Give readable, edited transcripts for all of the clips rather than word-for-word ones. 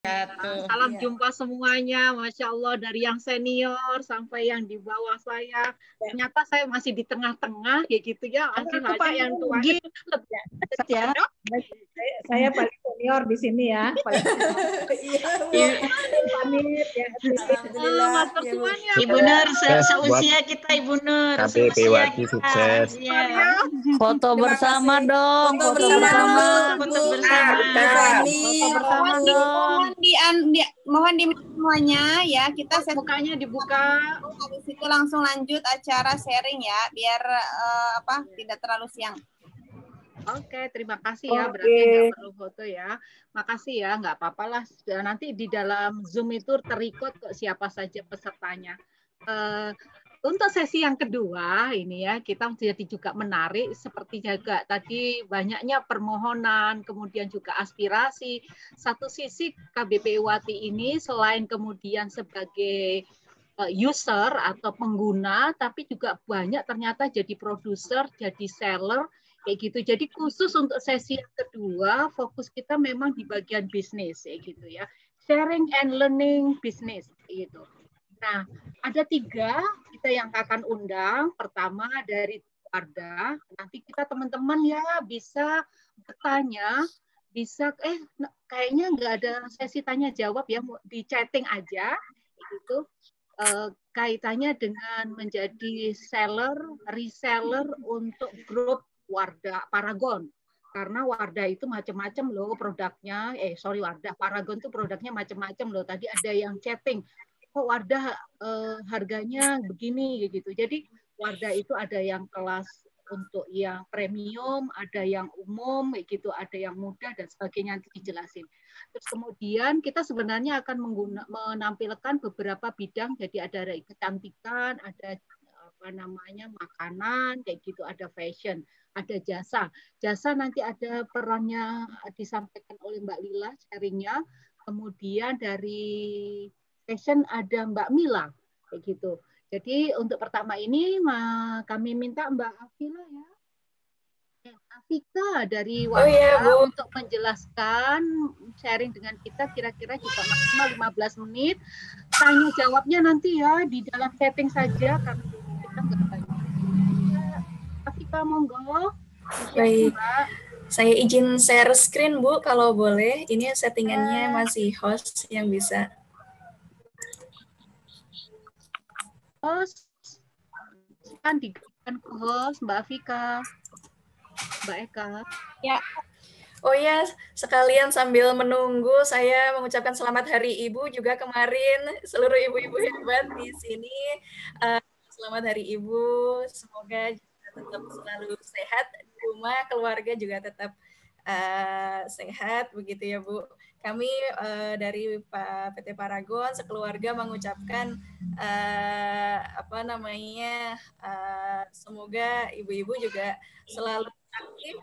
wabarakatuh. Salam jumpa semuanya, Masya Allah, dari yang senior sampai yang di bawah saya. Ternyata saya masih di tengah-tengah, ya gitu ya. Masih banyak yang tua. Ya. Saya paling senior di sini ya. Paling pamit ya. Alhamdulillah. Semuanya. Ibu Nur, seusia kita Ibu Nur. KBP Wati sukses. Foto bersama dong. Foto bersama. Foto bersama dong. Mohon di semuanya ya, kita mukanya dibuka. Habis itu langsung lanjut acara sharing ya, biar tidak terlalu siang. Oke, terima kasih ya. Berarti nggak perlu foto ya. Makasih ya, nggak apa-apa lah. Nanti di dalam Zoom itu terikut kok siapa saja pesertanya. Untuk sesi yang kedua ini ya, kita jadi juga menarik seperti juga tadi banyaknya permohonan, kemudian juga aspirasi. Satu sisi KBP Wati ini selain kemudian sebagai user atau pengguna, tapi juga banyak ternyata jadi produser, jadi seller, kayak gitu. Jadi khusus untuk sesi yang kedua, fokus kita memang di bagian bisnis, kayak gitu ya. Sharing and learning business, gitu. Nah, ada 3 kita yang akan undang. Pertama dari Wardah. Nanti kita teman-teman ya bisa bertanya, bisa kayaknya nggak ada sesi tanya jawab ya, di chatting aja, gitu. Kaitannya dengan menjadi seller, reseller untuk grup Wardah Paragon. Karena Wardah itu macam-macam loh produknya. Wardah Paragon itu produknya macam-macam loh. Tadi ada yang chatting, kok Wardah harganya begini gitu. Jadi Wardah itu ada yang kelas untuk yang premium, ada yang umum gitu, ada yang mudah dan sebagainya, nanti dijelasin. Terus kemudian kita sebenarnya akan menampilkan beberapa bidang, jadi ada kecantikan, ada makanan kayak gitu, ada fashion, ada jasa. Jasa nanti ada perannya disampaikan oleh Mbak Lila sharingnya. Kemudian dari fashion ada Mbak Mila kayak gitu. Jadi untuk pertama ini kami minta Mbak Afila ya. Afika dari Wardah untuk menjelaskan sharing dengan kita kira-kira juga maksimal 15 menit. Tanya jawabnya nanti ya di dalam setting saja karena kita nggak banyak. Afika monggo. Baik. Saya izin share screen Bu kalau boleh. Ini settingannya masih host yang bisa. Host kan digunakan ke host Mbak Afika. Mbak Eka. Ya. Oh ya, sekalian sambil menunggu saya mengucapkan selamat Hari Ibu juga kemarin seluruh ibu-ibu hebat di sini. Selamat Hari Ibu, semoga tetap selalu sehat di rumah, keluarga juga tetap sehat begitu ya Bu. Kami dari PT Paragon sekeluarga mengucapkan semoga ibu-ibu juga selalu aktif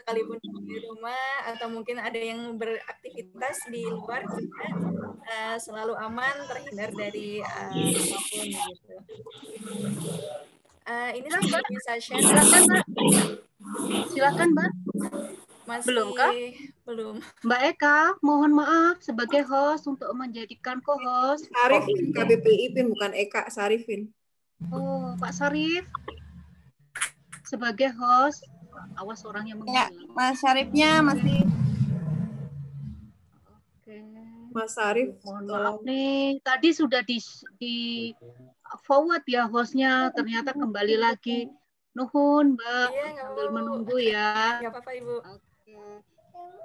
sekalipun di rumah atau mungkin ada yang beraktivitas di luar juga selalu aman, terhindar dari apapun gitu. Ini saya bisa share. Silakan Mbak. Silakan Mbak. Masih belum kah? Belum. Mbak Eka, mohon maaf sebagai host untuk menjadikan co-host. Sarifin, KBP IPIN bukan Eka, Sarifin. Oh, Pak Sarif sebagai host. Awas orang yang menghilang. Ya, Mas Sarifnya masih. Oke. Mas Sarif, mohon maaf nih. Tadi sudah di forward ya hostnya, ternyata kembali lagi. Nuhun, Mbak. Sambil menunggu ya. Nggak apa-apa, Ibu. Oke.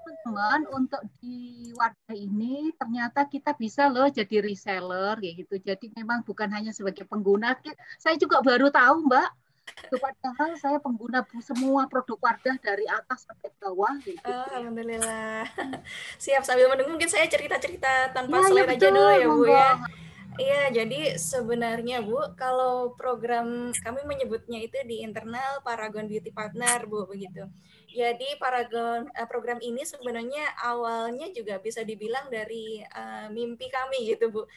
Teman-teman, untuk di Wardah ini ternyata kita bisa loh jadi reseller kayak gitu. Jadi memang bukan hanya sebagai pengguna. Saya juga baru tahu, Mbak. Padahal saya pengguna semua produk Wardah dari atas sampai bawah gitu. Alhamdulillah. Siap, sambil menunggu mungkin saya cerita-cerita tanpa slide aja dulu ya Bu ya. Iya, jadi sebenarnya Bu, kalau program kami menyebutnya itu di internal Paragon Beauty Partner Bu, begitu. Jadi Paragon program ini sebenarnya awalnya juga bisa dibilang dari mimpi kami gitu Bu.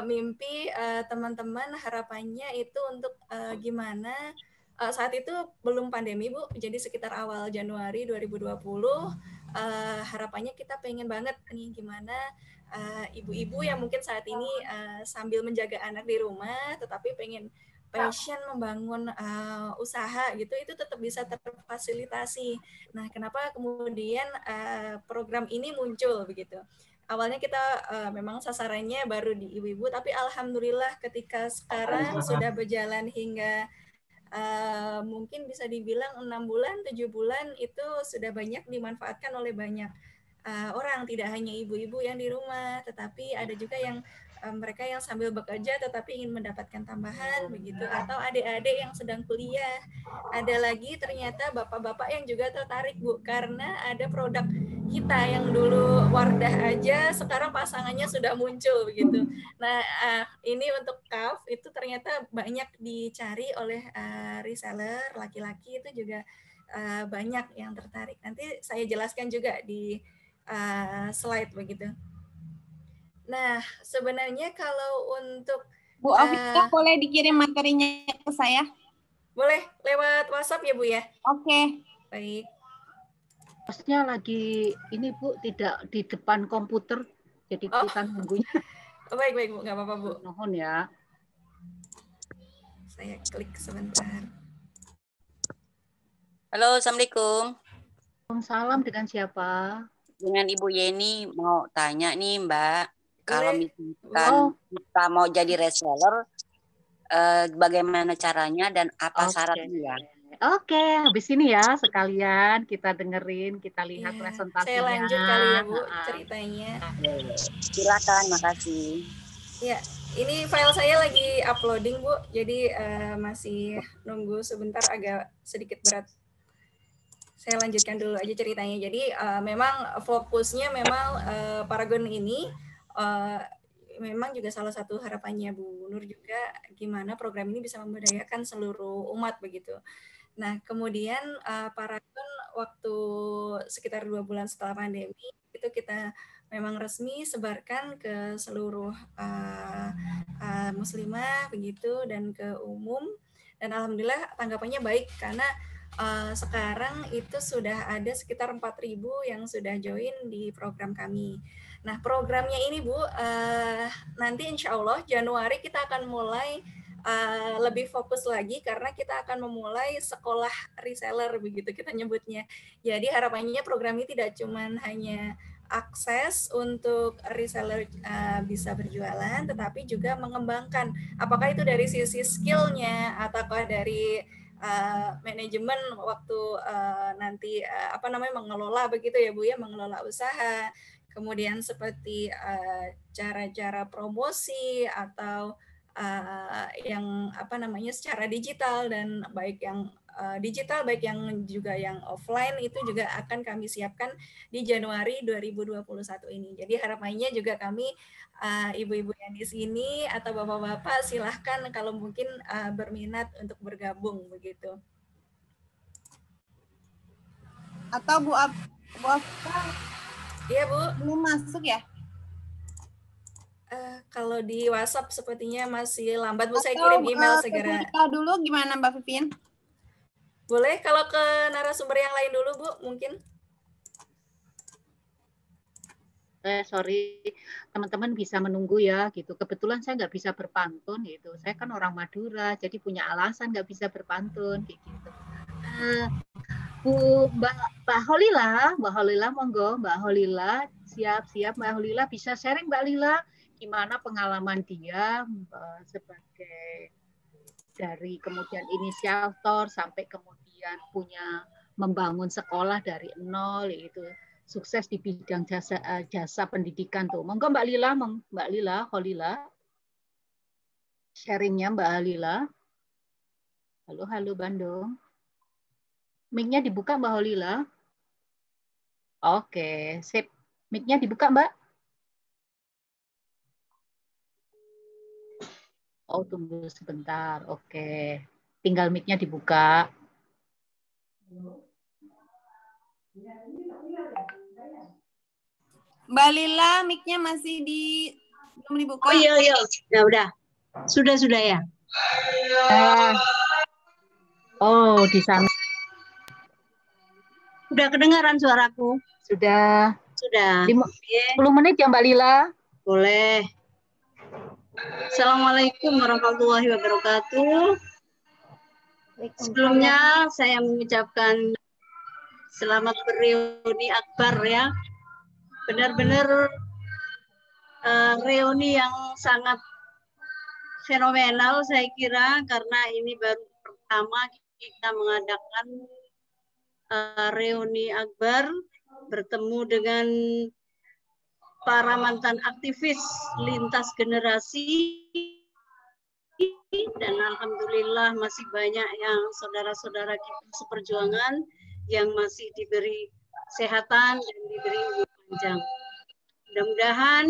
Mimpi teman-teman harapannya itu untuk gimana saat itu belum pandemi Bu, jadi sekitar awal Januari 2020 harapannya kita pengen banget nih gimana ibu-ibu yang mungkin saat ini sambil menjaga anak di rumah tetapi pengen passion membangun usaha gitu itu tetap bisa terfasilitasi. Nah, kenapa kemudian program ini muncul begitu? Awalnya kita memang sasarannya baru di ibu-ibu, tapi alhamdulillah ketika sekarang sudah berjalan hingga mungkin bisa dibilang 6 bulan, 7 bulan itu sudah banyak dimanfaatkan oleh banyak orang, tidak hanya ibu-ibu yang di rumah, tetapi ada juga yang mereka yang sambil bekerja tetapi ingin mendapatkan tambahan begitu, atau adik-adik yang sedang kuliah. Ada lagi ternyata bapak-bapak yang juga tertarik Bu, karena ada produk kita yang dulu Wardah aja sekarang pasangannya sudah muncul begitu. Nah, ini untuk KAF itu ternyata banyak dicari oleh reseller laki-laki, itu juga banyak yang tertarik. Nanti saya jelaskan juga di slide begitu. Nah, sebenarnya kalau untuk Bu Afifah boleh dikirim materinya ke saya? Boleh lewat WhatsApp ya Bu ya? Oke. Baik. Hostnya lagi ini Bu, tidak di depan komputer, jadi kita nunggunya. Baik Bu, nggak apa-apa Bu. Mohon ya. Saya klik sebentar. Halo, Assalamualaikum. Salam, dengan siapa? Dengan Ibu Yeni, mau tanya nih Mbak. Kalau Boleh. misalkan kita mau jadi reseller, bagaimana caranya dan apa syaratnya? Oke, habis ini ya sekalian kita dengerin, kita lihat presentasinya. Saya lanjut kali ya Bu ceritanya. Silakan, makasih. Ya, ini file saya lagi uploading Bu, jadi masih nunggu sebentar, agak sedikit berat. Saya lanjutkan dulu aja ceritanya. Jadi memang fokusnya memang Paragon ini memang juga salah satu harapannya Bu Nur juga gimana program ini bisa memberdayakan seluruh umat begitu. Nah, kemudian Paragon waktu sekitar 2 bulan setelah pandemi itu kita memang resmi sebarkan ke seluruh muslimah begitu dan ke umum, dan alhamdulillah tanggapannya baik karena sekarang itu sudah ada sekitar 4.000 yang sudah join di program kami. Nah, programnya ini Bu, nanti insya Allah Januari kita akan mulai lebih fokus lagi karena kita akan memulai sekolah reseller begitu kita nyebutnya. Jadi harapannya program ini tidak cuma hanya akses untuk reseller bisa berjualan, tetapi juga mengembangkan apakah itu dari sisi skillnya ataukah dari manajemen waktu nanti mengelola begitu ya Bu ya, mengelola usaha, kemudian seperti cara-cara promosi atau yang secara digital, dan baik yang digital baik yang juga yang offline itu juga akan kami siapkan di Januari 2021 ini. Jadi harapannya juga kami ibu-ibu yang di sini atau bapak-bapak silahkan kalau mungkin berminat untuk bergabung begitu. Atau Bu Afifah? Iya Bu. Belum masuk ya? Kalau di WhatsApp sepertinya masih lambat Bu, saya kirim email segera. Dulu gimana Mbak Vivien? Boleh kalau ke narasumber yang lain dulu Bu mungkin. Sorry, teman-teman bisa menunggu ya gitu. Kebetulan saya nggak bisa berpantun gitu. Saya kan orang Madura, jadi punya alasan nggak bisa berpantun kayak gitu. Mbak Holila, monggo Mbak Holila, siap-siap Mbak Holila bisa sharing Mbak Lila gimana pengalaman dia sebagai dari kemudian inisiator sampai kemudian punya membangun sekolah dari nol, itu sukses di bidang jasa pendidikan tuh. Monggo Mbak Lila, Holila, sharingnya Mbak Lila. Halo Bandung. Mic-nya dibuka Mbak Holila. Oke, sip. Mic-nya dibuka Mbak. Oh, tunggu sebentar. Oke. Tinggal mic-nya dibuka. Mbak Lila, mic-nya masih belum dibuka. Oh iya. Ya udah. Sudah ya. Oh, di sana. Udah kedengaran suaraku. Sudah. Sudah. 10 menit ya Mbak Lila? Boleh. Assalamualaikum warahmatullahi wabarakatuh. Sebelumnya saya mengucapkan selamat bereuni akbar ya. Benar-benar reuni yang sangat fenomenal saya kira, karena ini baru pertama kita mengadakan reuni akbar, bertemu dengan para mantan aktivis lintas generasi, dan alhamdulillah masih banyak yang saudara-saudara kita seperjuangan yang masih diberi kesehatan dan diberi umur panjang. Mudah-mudahan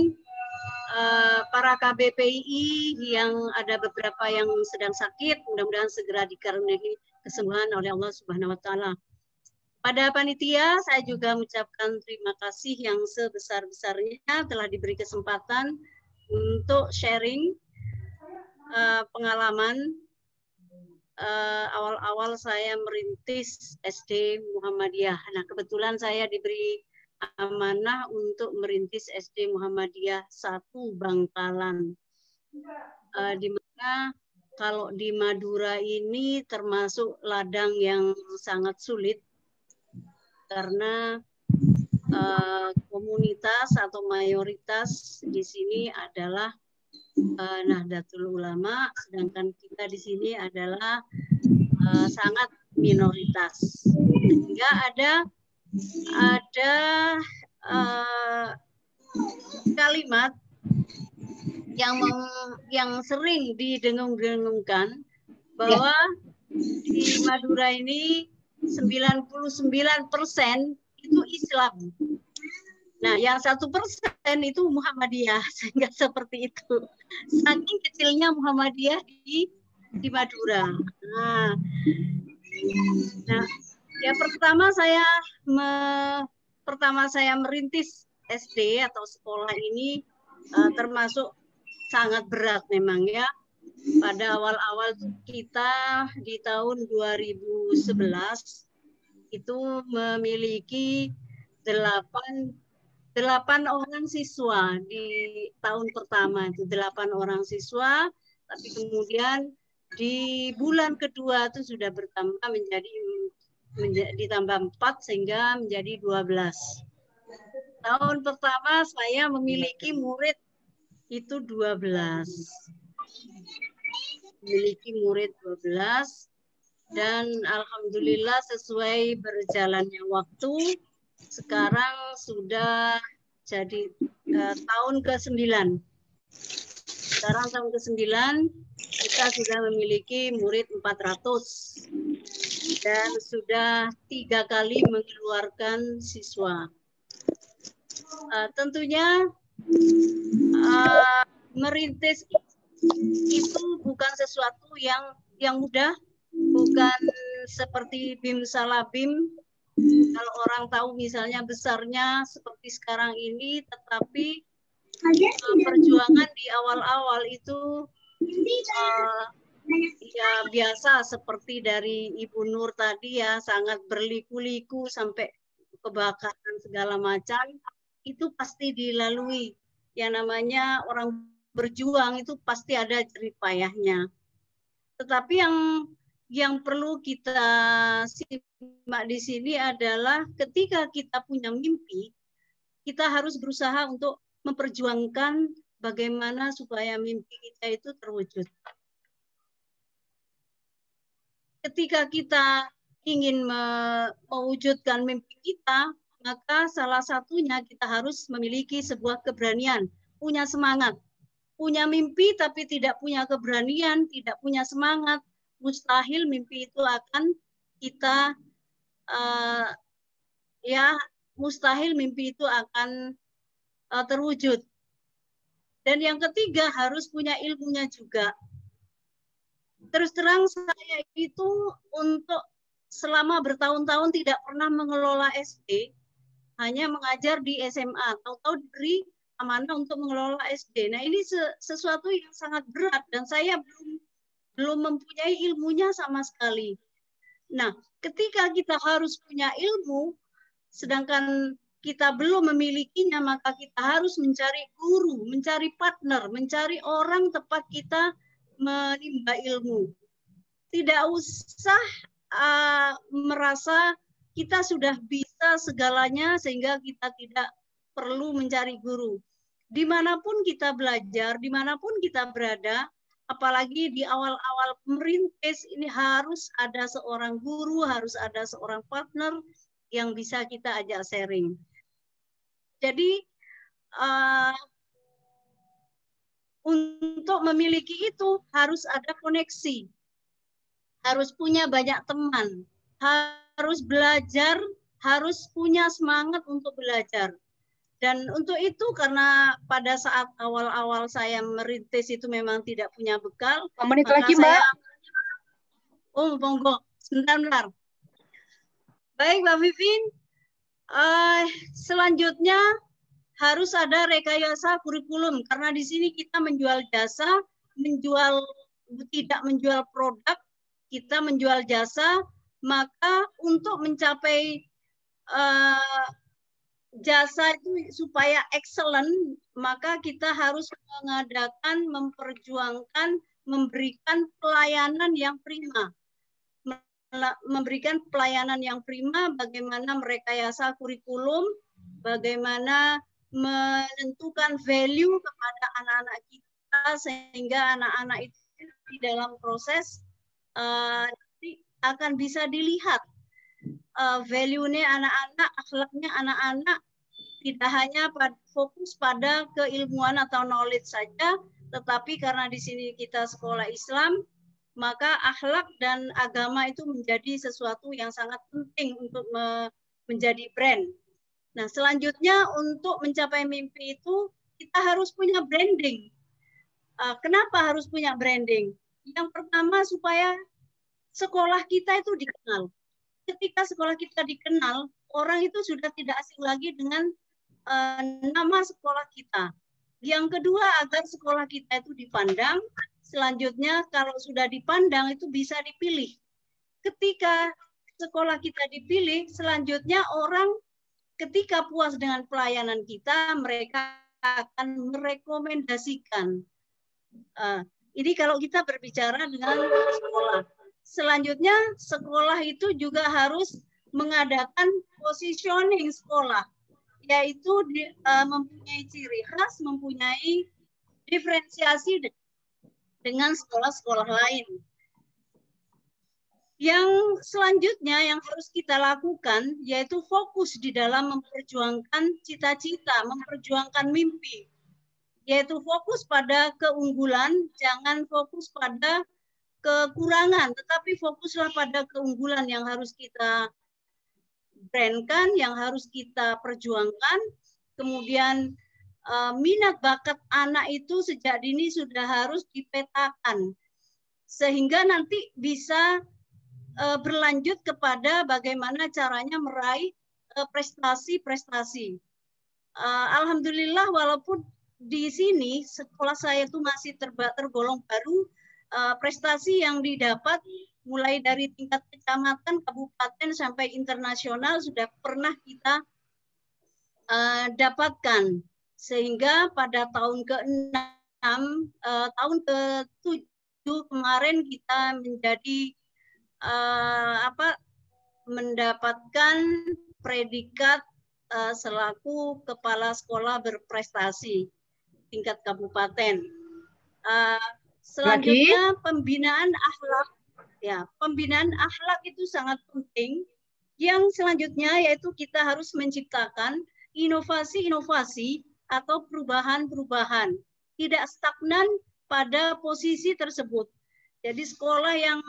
para KBPI yang ada beberapa yang sedang sakit, mudah-mudahan segera dikaruniai kesembuhan oleh Allah Subhanahu wa taala. Pada panitia saya juga mengucapkan terima kasih yang sebesar-besarnya telah diberi kesempatan untuk sharing pengalaman awal-awal saya merintis SD Muhammadiyah. Nah, kebetulan saya diberi amanah untuk merintis SD Muhammadiyah 1 Bangkalan. Di mana kalau di Madura ini termasuk ladang yang sangat sulit karena komunitas atau mayoritas di sini adalah Nahdlatul Ulama, sedangkan kita di sini adalah sangat minoritas. Sehingga ada kalimat yang sering didengung-dengungkan bahwa di Madura ini 99% itu Islam. Nah, yang 1% itu Muhammadiyah, sehingga seperti itu. Saking kecilnya Muhammadiyah di Madura. Nah, ya pertama saya merintis SD atau sekolah ini termasuk sangat berat memang ya. Pada awal-awal kita di tahun 2011 itu memiliki 8 orang siswa di tahun pertama, itu 8 orang siswa, tapi kemudian di bulan kedua itu sudah bertambah ditambah 4 sehingga menjadi 12. Tahun pertama saya memiliki murid itu 12. Memiliki murid 12 dan alhamdulillah sesuai berjalannya waktu sekarang sudah jadi tahun ke-9. Sekarang tahun ke-9 kita sudah memiliki murid 400 dan sudah 3 kali mengeluarkan siswa. Tentunya merintis itu bukan sesuatu yang mudah, bukan seperti BIM Salabim. Kalau orang tahu misalnya besarnya seperti sekarang ini, tetapi perjuangan di awal-awal itu ya biasa seperti dari Ibu Nur tadi ya, sangat berliku-liku sampai kebakaran segala macam, itu pasti dilalui. Yang namanya orang berjuang itu pasti ada jerih payahnya. Tetapi yang perlu kita simak di sini adalah ketika kita punya mimpi, kita harus berusaha untuk memperjuangkan bagaimana supaya mimpi kita itu terwujud. Ketika kita ingin mewujudkan mimpi kita, maka salah satunya kita harus memiliki sebuah keberanian, punya semangat. Punya mimpi tapi tidak punya keberanian, tidak punya semangat, mustahil mimpi itu akan kita mustahil mimpi itu akan terwujud. Dan yang ketiga harus punya ilmunya juga. Terus terang saya itu untuk selama bertahun-tahun tidak pernah mengelola SD, hanya mengajar di SMA, tahu-tahu diberi amanah untuk mengelola SD. Nah, ini sesuatu yang sangat berat dan saya belum mempunyai ilmunya sama sekali. Nah, ketika kita harus punya ilmu, sedangkan kita belum memilikinya, maka kita harus mencari guru, mencari partner, mencari orang tepat kita menimba ilmu. Tidak usah merasa kita sudah bisa segalanya sehingga kita tidak perlu mencari guru. Dimanapun kita belajar, dimanapun kita berada, apalagi di awal-awal merintis, ini harus ada seorang guru, harus ada seorang partner yang bisa kita ajak sharing. Jadi untuk memiliki itu harus ada koneksi, harus punya banyak teman, harus belajar, harus punya semangat untuk belajar. Dan untuk itu karena pada saat awal-awal saya merintis itu memang tidak punya bekal. Menit lagi, Mbak. Oh, monggo. Sebentar. Baik, Mbak Vivin. Selanjutnya harus ada rekayasa kurikulum karena di sini kita menjual jasa, tidak menjual produk, kita menjual jasa, maka untuk mencapai jasa itu supaya excellent, maka kita harus mengadakan, memperjuangkan, memberikan pelayanan yang prima. Memberikan pelayanan yang prima, bagaimana merekayasa kurikulum, bagaimana menentukan value kepada anak-anak kita sehingga anak-anak itu di dalam proses akan bisa dilihat value-nya anak-anak, akhlaknya anak-anak, tidak hanya fokus pada keilmuan atau knowledge saja, tetapi karena di sini kita sekolah Islam, maka akhlak dan agama itu menjadi sesuatu yang sangat penting untuk menjadi brand. Nah, selanjutnya untuk mencapai mimpi itu kita harus punya branding. Kenapa harus punya branding? Yang pertama supaya sekolah kita itu dikenal. Ketika sekolah kita dikenal, orang itu sudah tidak asing lagi dengan nama sekolah kita. Yang kedua, agar sekolah kita itu dipandang. Selanjutnya, kalau sudah dipandang itu bisa dipilih. Ketika sekolah kita dipilih, selanjutnya orang ketika puas dengan pelayanan kita, mereka akan merekomendasikan. Ini kalau kita berbicara dengan sekolah. Selanjutnya, sekolah itu juga harus mengadakan positioning sekolah, yaitu mempunyai ciri khas, mempunyai diferensiasi dengan sekolah-sekolah lain. Yang selanjutnya yang harus kita lakukan, yaitu fokus di dalam memperjuangkan cita-cita, memperjuangkan mimpi, yaitu fokus pada keunggulan, jangan fokus pada kekurangan, tetapi fokuslah pada keunggulan yang harus kita brandkan, yang harus kita perjuangkan. Kemudian minat bakat anak itu sejak dini sudah harus dipetakan, sehingga nanti bisa berlanjut kepada bagaimana caranya meraih prestasi-prestasi. Alhamdulillah, walaupun di sini sekolah saya itu masih tergolong baru, prestasi yang didapat mulai dari tingkat kecamatan, kabupaten sampai internasional sudah pernah kita dapatkan, sehingga pada tahun ke-6, tahun ke-7 kemarin kita menjadi mendapatkan predikat selaku kepala sekolah berprestasi tingkat kabupaten. Selanjutnya pembinaan akhlak. Ya, pembinaan akhlak itu sangat penting. Yang selanjutnya yaitu kita harus menciptakan inovasi-inovasi atau perubahan-perubahan. Tidak stagnan pada posisi tersebut. Jadi sekolah yang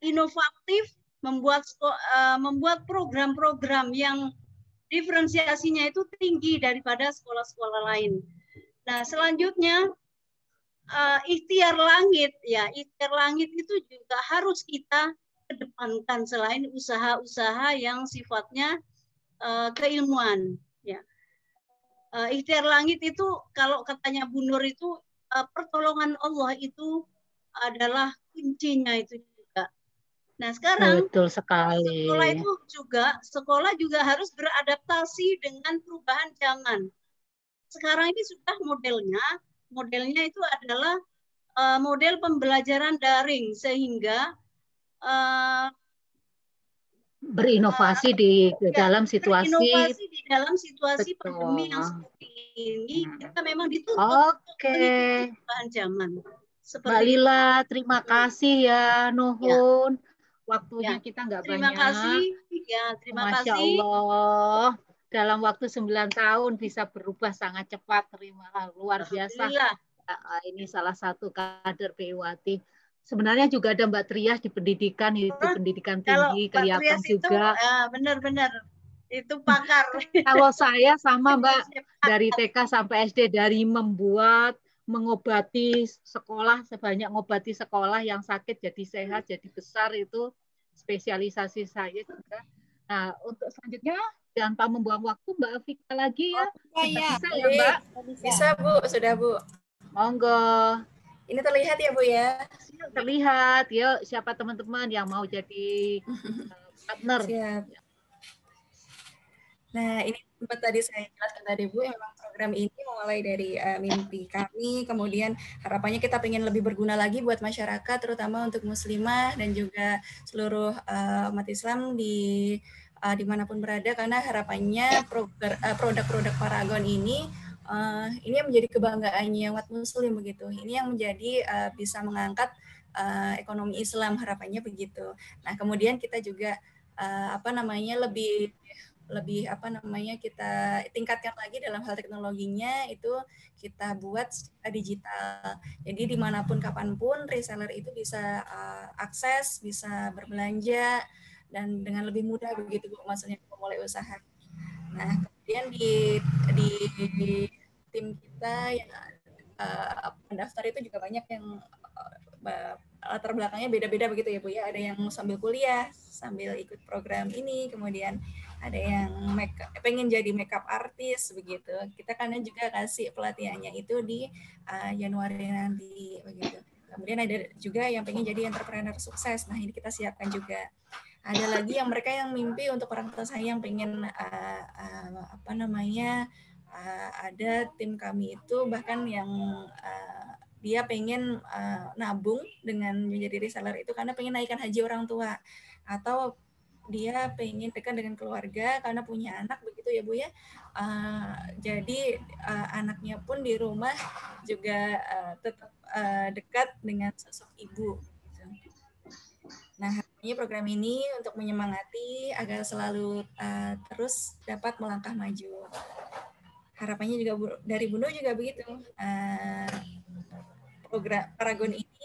inovatif membuat program-program yang diferensiasinya itu tinggi daripada sekolah-sekolah lain. Nah, selanjutnya ikhtiar langit, ya, ikhtiar langit itu juga harus kita kedepankan selain usaha-usaha yang sifatnya keilmuan. Ya, ikhtiar langit itu kalau katanya Bu Nur itu pertolongan Allah itu adalah kuncinya itu juga. Nah, sekarang Betul sekali. sekolah juga harus beradaptasi dengan perubahan zaman. Sekarang ini sudah modelnya itu adalah model pembelajaran daring, sehingga berinovasi di dalam situasi pandemi yang seperti ini, kita memang dituntut Oke. mengikuti perubahan zaman. Mbak Lila, terima kasih ya, nuhun. Waktunya kita nggak banyak. Terima kasih. Terima Masya kasih. Allah. Dalam waktu 9 tahun bisa berubah sangat cepat. Luar biasa. Ini salah satu kader PIWati. Sebenarnya juga ada Mbak Trias di pendidikan, itu pendidikan tinggi, kelihatan juga. Benar-benar. Itu pakar. Kalau saya sama Mbak, dari TK sampai SD, dari mengobati sekolah, sebanyak ngobati sekolah yang sakit jadi sehat, jadi besar, itu spesialisasi saya juga. Nah, untuk selanjutnya, tanpa membuang waktu, Mbak Vika lagi ya. Bisa ya Mbak? Bisa Bu, sudah Bu. Monggo. Ini terlihat ya Bu ya? Terlihat. Yuk, siapa teman-teman yang mau jadi partner? Siap. Nah, ini sempat tadi saya jelaskan tadi Bu, memang program ini mulai dari mimpi kami, kemudian harapannya kita ingin lebih berguna lagi buat masyarakat, terutama untuk muslimah dan juga seluruh umat Islam dimanapun berada, karena harapannya produk-produk Paragon ini yang menjadi kebanggaannya umat muslim begitu. Ini yang menjadi bisa mengangkat ekonomi Islam, harapannya begitu. Nah, kemudian kita juga kita tingkatkan lagi dalam hal teknologinya, itu kita buat digital. Jadi dimanapun kapanpun reseller itu bisa akses, bisa berbelanja dan dengan lebih mudah begitu Bu, maksudnya memulai usaha. Nah, kemudian di tim kita yang pendaftar itu juga banyak yang latar belakangnya beda-beda begitu ya Bu ya. Ada yang sambil kuliah, sambil ikut program ini, kemudian ada yang pengen jadi makeup artist begitu. Kita kan juga kasih pelatihannya itu di Januari nanti begitu. Kemudian ada juga yang pengen jadi entrepreneur sukses. Nah, ini kita siapkan juga. Ada lagi yang mereka yang mimpi untuk orang tua saya yang pengen ada tim kami itu bahkan yang dia pengen nabung dengan menjadi reseller itu karena pengen naikkan haji orang tua, atau dia pengen dekat dengan keluarga karena punya anak begitu ya Bu ya. Jadi anaknya pun di rumah juga tetap dekat dengan sosok ibu. Nah, harapannya program ini untuk menyemangati agar selalu terus dapat melangkah maju. Harapannya juga dari Bu Nur juga begitu. Program Paragon ini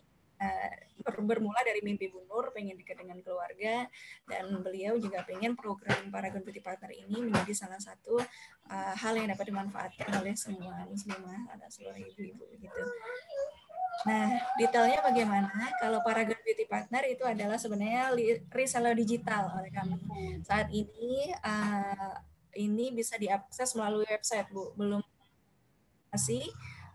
bermula dari mimpi Bu Nur, pengen dekat dengan keluarga, dan beliau juga pengen program Paragon Beauty Partner ini menjadi salah satu hal yang dapat dimanfaatkan oleh semua muslimah atau seluruh ibu-ibu gitu. Nah, detailnya bagaimana? Kalau Paragon Beauty Partner itu adalah sebenarnya reseller digital oleh kami. Saat ini bisa diakses melalui website, Bu. Belum masih.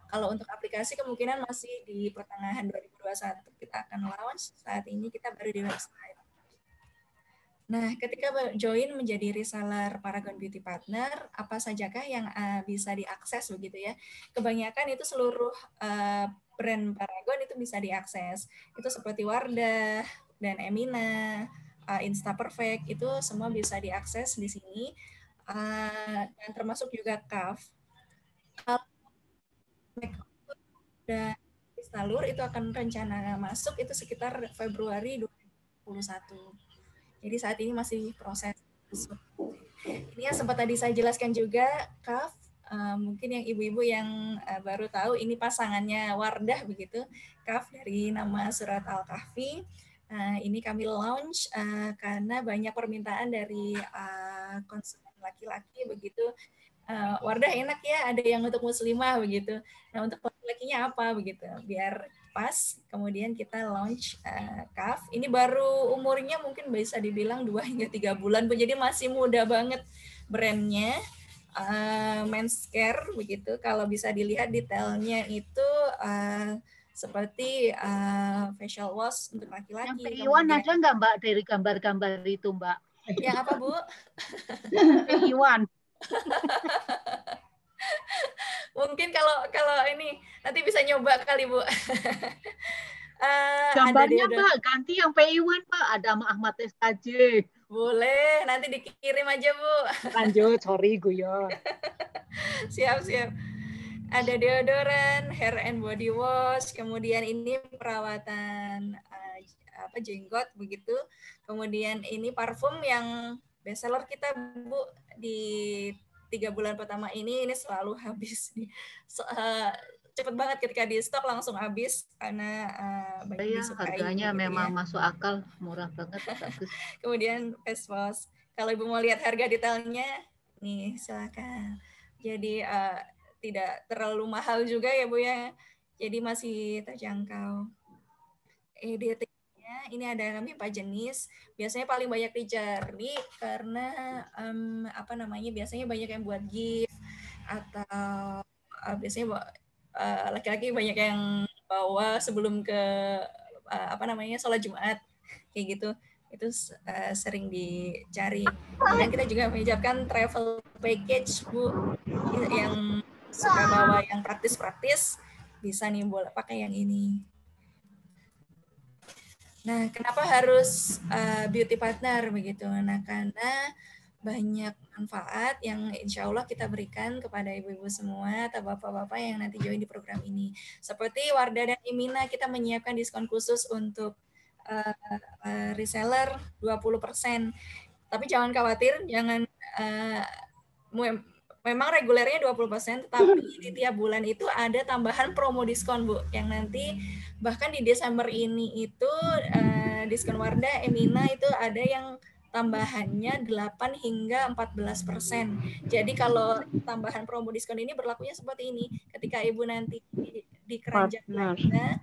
Kalau untuk aplikasi kemungkinan masih di pertengahan 2021 kita akan launch. Saat ini kita baru di website. Nah, ketika join menjadi reseller Paragon Beauty Partner, apa sajakah yang bisa diakses begitu ya? Kebanyakan itu seluruh brand Paragon itu bisa diakses. Itu seperti Wardah dan Emina, Insta Perfect, itu semua bisa diakses di sini. Dan termasuk juga KAF. Dan Instalur itu akan rencana masuk itu sekitar Februari 2021. Jadi saat ini masih proses. Ini yang sempat tadi saya jelaskan juga, KAF, mungkin yang ibu-ibu yang baru tahu, ini pasangannya Wardah begitu, KAF dari nama Surat Al-Kahfi. Ini kami launch karena banyak permintaan dari konsumen laki-laki begitu. Wardah enak ya, ada yang untuk muslimah begitu. Nah, untuk laki-lakinya apa begitu, biar pas. Kemudian kita launch KAF. Ini baru umurnya mungkin bisa dibilang 2 hingga 3 bulan, jadi masih muda banget brandnya. Men's care begitu. Kalau bisa dilihat detailnya itu seperti facial wash untuk laki-laki. Yang PI1 ada nggak Mbak dari gambar-gambar itu Mbak? Yang apa Bu? PI1. Mungkin kalau ini nanti bisa nyoba kali Bu. Gambarnya Mbak ganti yang PI1 Mbak, ada Ahmad SKJ. Boleh, nanti dikirim aja Bu. Lanjut, sorry guyon. Siap. Ada deodoran, hair and body wash, kemudian ini perawatan jenggot begitu. Kemudian ini parfum yang bestseller kita Bu di 3 bulan pertama ini selalu habis. Cepet banget ketika di stok langsung habis karena banyak disukai. Harganya gitu memang ya. masuk akal, murah banget, bagus. Kemudian face wash. Kalau Ibu mau lihat harga detailnya, nih silakan. Jadi tidak terlalu mahal juga ya Bu ya. Jadi masih terjangkau. EDT-nya ini ada kami 4 jenis. Biasanya paling banyak dicari karena biasanya banyak yang buat gift atau biasanya laki-laki banyak yang bawa sebelum ke sholat Jumat kayak gitu. Itu sering dicari. Dan kita juga menyiapkan travel package Bu yang suka bawa yang praktis-praktis bisa nih boleh pakai yang ini. Nah, kenapa harus beauty partner begitu? Nah, karena banyak manfaat yang insya Allah kita berikan kepada ibu-ibu semua atau bapak-bapak yang nanti join di program ini. Seperti Wardah dan Imina, kita menyiapkan diskon khusus untuk reseller 20%. Tapi jangan khawatir, memang regulernya 20%, tetapi di tiap bulan itu ada tambahan promo diskon Bu, yang nanti bahkan di Desember ini itu diskon Wardah, Emina itu ada yang tambahannya 8 hingga 14%. Jadi kalau tambahan promo diskon ini berlakunya seperti ini, ketika Ibu nanti di keranjang belanja,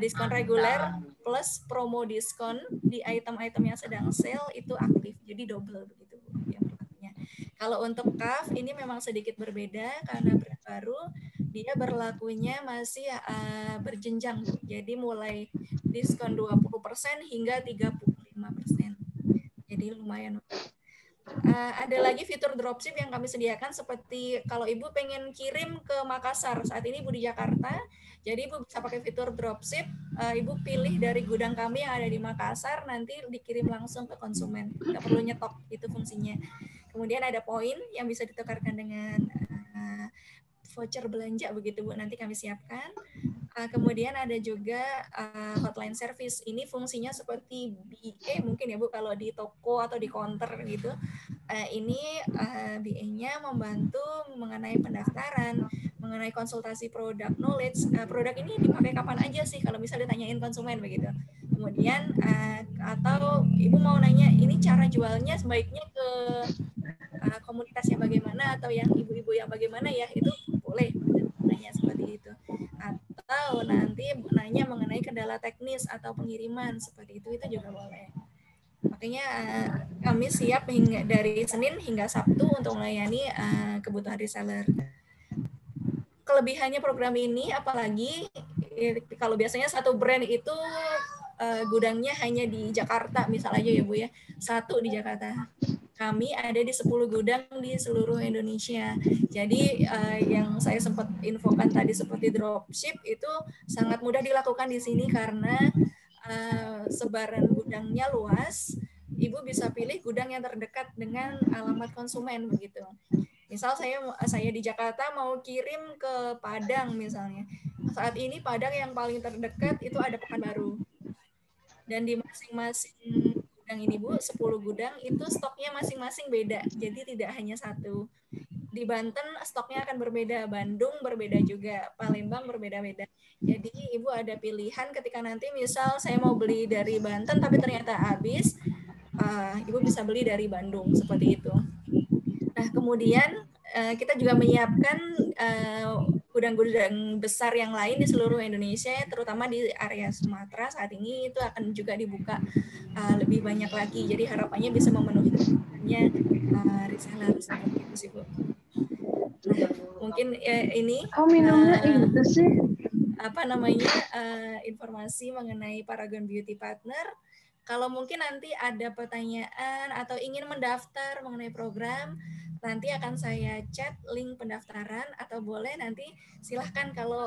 diskon reguler plus promo diskon di item-item yang sedang sale itu aktif, jadi double begitu Bu yang berlakunya. Kalau untuk CAF ini memang sedikit berbeda karena brand baru, dia berlakunya masih berjenjang Bu. Jadi mulai diskon 20% hingga 35%. Jadi lumayan. Ada lagi fitur dropship yang kami sediakan seperti kalau Ibu pengen kirim ke Makassar, saat ini Ibu di Jakarta, jadi Ibu bisa pakai fitur dropship, Ibu pilih dari gudang kami yang ada di Makassar, nanti dikirim langsung ke konsumen, nggak perlu nyetok, itu fungsinya. Kemudian ada poin yang bisa ditukarkan dengan voucher belanja begitu Bu, nanti kami siapkan. Kemudian ada juga hotline service. Ini fungsinya seperti BA mungkin ya Bu kalau di toko atau di counter gitu. Ini BA-nya membantu mengenai pendaftaran, mengenai konsultasi produk knowledge. Produk ini dipakai kapan aja sih kalau bisa ditanyain konsumen begitu. Kemudian atau Ibu mau nanya ini cara jualnya sebaiknya ke komunitas yang bagaimana atau yang ibu-ibu yang bagaimana ya, itu boleh nanya seperti itu. Atau nanti nanya mengenai kendala teknis atau pengiriman seperti itu juga boleh. Makanya kami siap dari Senin hingga Sabtu untuk melayani kebutuhan reseller. Kelebihannya program ini apalagi kalau biasanya satu brand itu gudangnya hanya di Jakarta misal aja ya Bu ya, satu di Jakarta. Kami ada di 10 gudang di seluruh Indonesia. Jadi yang saya sempat infokan tadi seperti dropship itu sangat mudah dilakukan di sini karena sebaran gudangnya luas. Ibu bisa pilih gudang yang terdekat dengan alamat konsumen begitu. Misal saya di Jakarta mau kirim ke Padang misalnya. Saat ini Padang yang paling terdekat itu ada Pekanbaru. Dan di masing-masing gudang ini Bu, 10 gudang itu stoknya masing-masing beda. Jadi tidak hanya satu. Di Banten stoknya akan berbeda, Bandung berbeda juga, Palembang berbeda-beda. Jadi Ibu ada pilihan ketika nanti misal saya mau beli dari Banten tapi ternyata habis, Ibu bisa beli dari Bandung, seperti itu. Nah, kemudian kita juga menyiapkan gudang-gudang besar yang lain di seluruh Indonesia, terutama di area Sumatera saat ini itu akan juga dibuka lebih banyak lagi. Jadi harapannya bisa memenuhi kebutuhannya reseller seperti itu sih Bu. Nah, mungkin ini minumnya itu sih apa namanya informasi mengenai Paragon Beauty Partner. Kalau mungkin nanti ada pertanyaan atau ingin mendaftar mengenai program, nanti akan saya chat link pendaftaran, atau boleh nanti silahkan kalau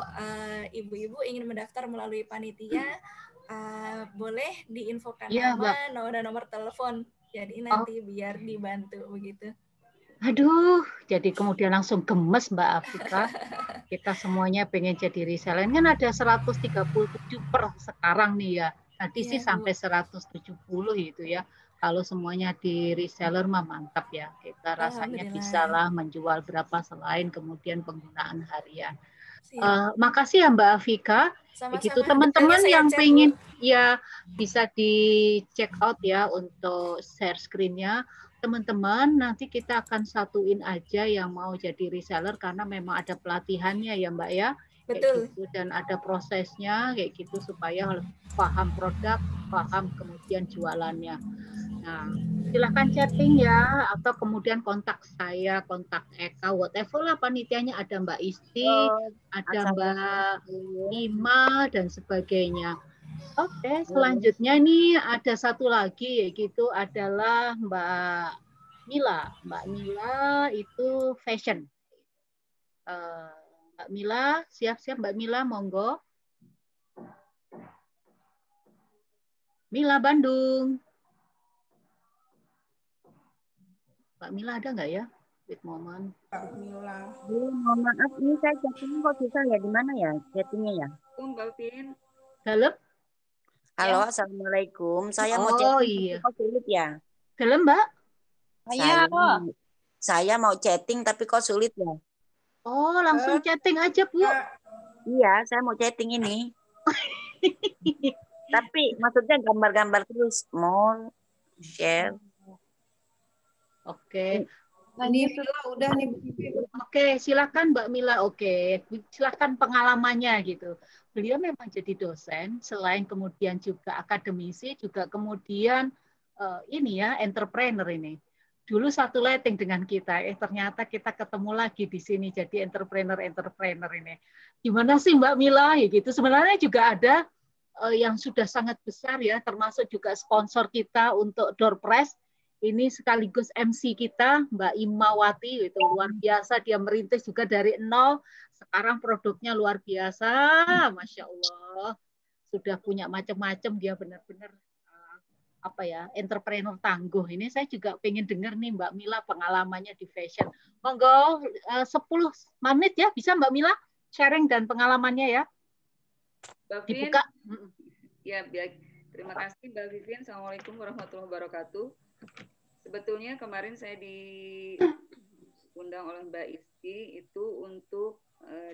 ibu-ibu ingin mendaftar melalui panitia, boleh diinfokan Iya, nama Mbak. dan nomor telepon. Jadi nanti biar dibantu begitu. Aduh, jadi kemudian langsung gemes Mbak Afika. Kita semuanya pengen jadi reseller. Kan ada 137 per sekarang nih ya. Tadi sih Iya, Bu. sampai 170 gitu ya. Kalau semuanya di reseller mah mantap ya. Kita rasanya Alhamdulillah. bisalah menjual berapa selain kemudian penggunaan harian. Siap. Makasih ya Mbak Afika. Sama-sama. Begitu teman-teman Detailnya saya yang chat, pengen Bu. ya bisa di check out ya untuk share screen-nya. Teman-teman, nanti kita akan satuin aja yang mau jadi reseller karena memang ada pelatihannya ya Mbak ya. Betul. Kayak gitu, dan ada prosesnya kayak gitu supaya paham produk, paham kemudian jualannya. Nah, silahkan chatting ya, atau kemudian kontak saya, kontak Eka, whatever lah panitianya, ada Mbak Isti, ada Mbak Ima, dan sebagainya. Oke, selanjutnya ini ada satu lagi, yaitu adalah Mbak Mila. Mbak Mila itu fashion. Mbak Mila, siap-siap Mbak Mila, monggo. Mila Bandung. Mbak Mila ada nggak ya? Wait moment. Mbak Mila. Mohon maaf, ini saya chatting kok bisa ya? Di mana ya chattingnya ya? Mbak Vin. Halo? Halo, Assalamualaikum. Saya mau Oh chatting, iya. kok sulit ya? Dalam Mbak? Saya mau chatting tapi kok sulit ya? Oh, langsung chatting aja, Bu. Iya, saya mau chatting ini. Tapi maksudnya gambar-gambar terus. Mau share. Oke. Ini Mila udah nih. Oke, silakan Mbak Mila. Oke, silakan pengalamannya gitu. Beliau memang jadi dosen, selain kemudian juga akademisi, juga kemudian ini ya entrepreneur ini. Dulu satu letting dengan kita, ternyata kita ketemu lagi di sini jadi entrepreneur ini. Gimana sih Mbak Mila? Ya gitu. Sebenarnya juga ada yang sudah sangat besar ya, termasuk juga sponsor kita untuk door press. Ini sekaligus MC kita, Mbak Imawati, itu luar biasa. Dia merintis juga dari nol. Sekarang produknya luar biasa, Masya Allah. Sudah punya macam-macam, dia benar-benar apa ya, entrepreneur tangguh. Ini saya juga pengen dengar nih Mbak Mila pengalamannya di fashion. Monggo 10 menit ya, bisa Mbak Mila sharing dan pengalamannya ya. Mbak Vin. Dibuka. Ya, baik. Terima kasih Mbak Vivien. Assalamualaikum warahmatullahi wabarakatuh. Sebetulnya kemarin saya diundang oleh Mbak Isti itu untuk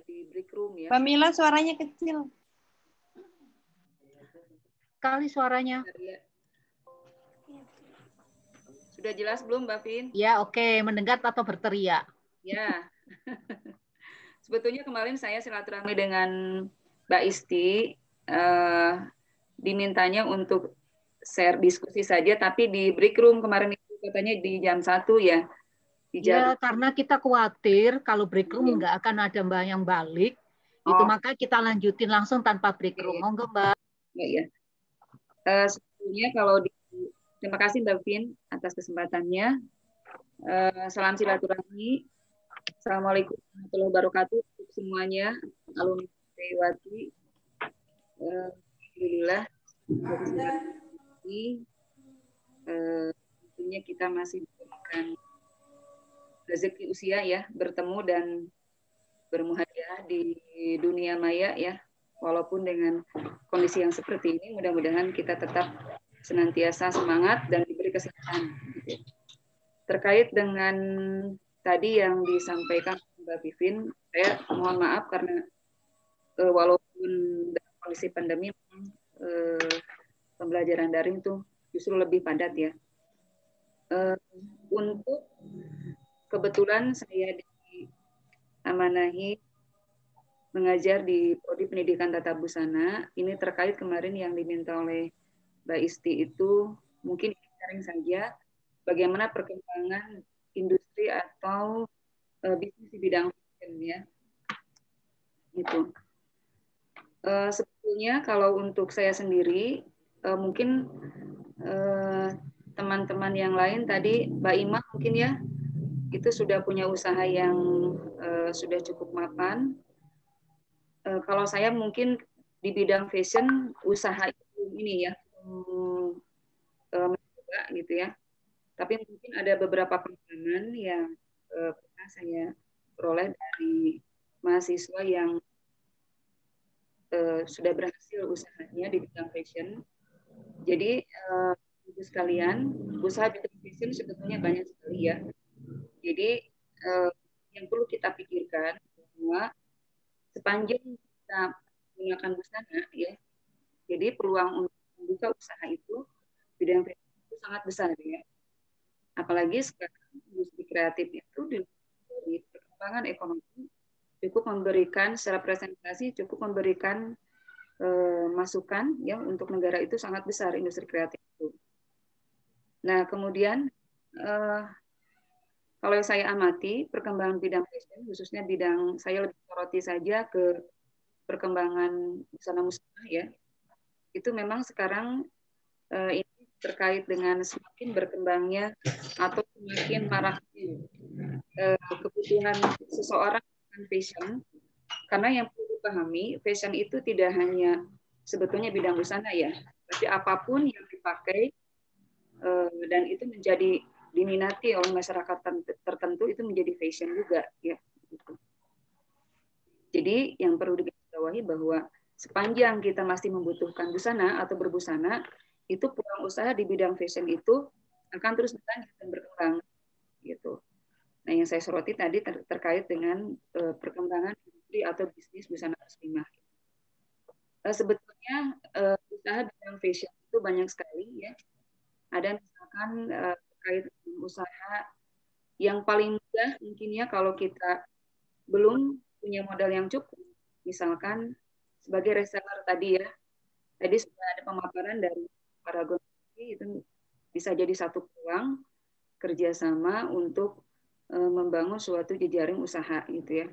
di break room ya. Mbak Mila suaranya kecil. Kali suaranya. Sudah jelas belum Mbak Vin? Ya, oke. Mendengar atau berteriak? Ya. Sebetulnya kemarin saya silaturahmi dengan Mbak Isti, dimintanya untuk share diskusi saja, tapi di break room kemarin itu katanya di jam 1 ya. Ya, karena kita khawatir kalau break room nggak akan ada Mbak yang balik, itu maka kita lanjutin langsung tanpa break room. Monggo Mbak. Ya. Sebetulnya terima kasih Mbak Vin atas kesempatannya. Salam silaturahmi. Assalamualaikum warahmatullahi wabarakatuh untuk semuanya, alumni Dewiwati. Alhamdulillah. Tentunya kita masih diberikan rezeki usia ya, bertemu dan bermuhajirah di dunia maya ya, walaupun dengan kondisi yang seperti ini, mudah-mudahan kita tetap senantiasa semangat dan diberi kesehatan. Terkait dengan tadi yang disampaikan Mbak Vivien, saya mohon maaf karena walaupun dalam kondisi pandemi pembelajaran daring itu justru lebih padat ya. Untuk kebetulan saya diamanahi mengajar di Prodi Pendidikan Tata Busana. Ini terkait kemarin yang diminta oleh Mbak Isti itu, mungkin sharing saja bagaimana perkembangan industri atau bisnis di bidang fashion ya. Itu. Sebetulnya kalau untuk saya sendiri, mungkin teman-teman yang lain tadi, Mbak Ima mungkin ya, itu sudah punya usaha yang sudah cukup mapan. Kalau saya mungkin di bidang fashion, usaha ini ya, mencoba gitu ya. Tapi mungkin ada beberapa pengalaman yang pernah saya peroleh dari mahasiswa yang sudah berhasil usahanya di bidang fashion. Jadi ibu sekalian, usaha bidang fashion sebetulnya banyak sekali ya. Jadi yang perlu kita pikirkan bahwa sepanjang kita menggunakan busana ya, jadi peluang untuk membuka usaha itu bidang fashion itu sangat besar ya. Apalagi sekarang industri kreatif itu dari perkembangan ekonomi cukup memberikan secara presentasi cukup memberikan masukan ya untuk negara itu sangat besar industri kreatif itu. Nah kemudian kalau saya amati perkembangan bidang fashion khususnya bidang saya lebih soroti saja ke perkembangan busana muslimah ya, itu memang sekarang ini terkait dengan semakin berkembangnya atau semakin maraknya kebutuhan seseorang dengan fashion, karena yang perlu dipahami fashion itu tidak hanya sebetulnya bidang busana ya, tapi apapun yang dipakai dan itu menjadi diminati oleh masyarakat tertentu itu menjadi fashion juga ya. Jadi yang perlu digarisbawahi bahwa sepanjang kita masih membutuhkan busana atau berbusana, itu peluang usaha di bidang fashion itu akan terus berlanjut dan berkembang gitu. Nah, yang saya soroti tadi terkait dengan perkembangan industri atau bisnis busana muslimah. Sebetulnya usaha bidang fashion itu banyak sekali ya. Ada misalkan terkait dengan usaha yang paling mudah mungkin ya kalau kita belum punya modal yang cukup, misalkan sebagai reseller tadi ya. Tadi sudah ada pemaparan dari para gonti, itu bisa jadi satu peluang kerjasama untuk membangun suatu jejaring usaha gitu ya.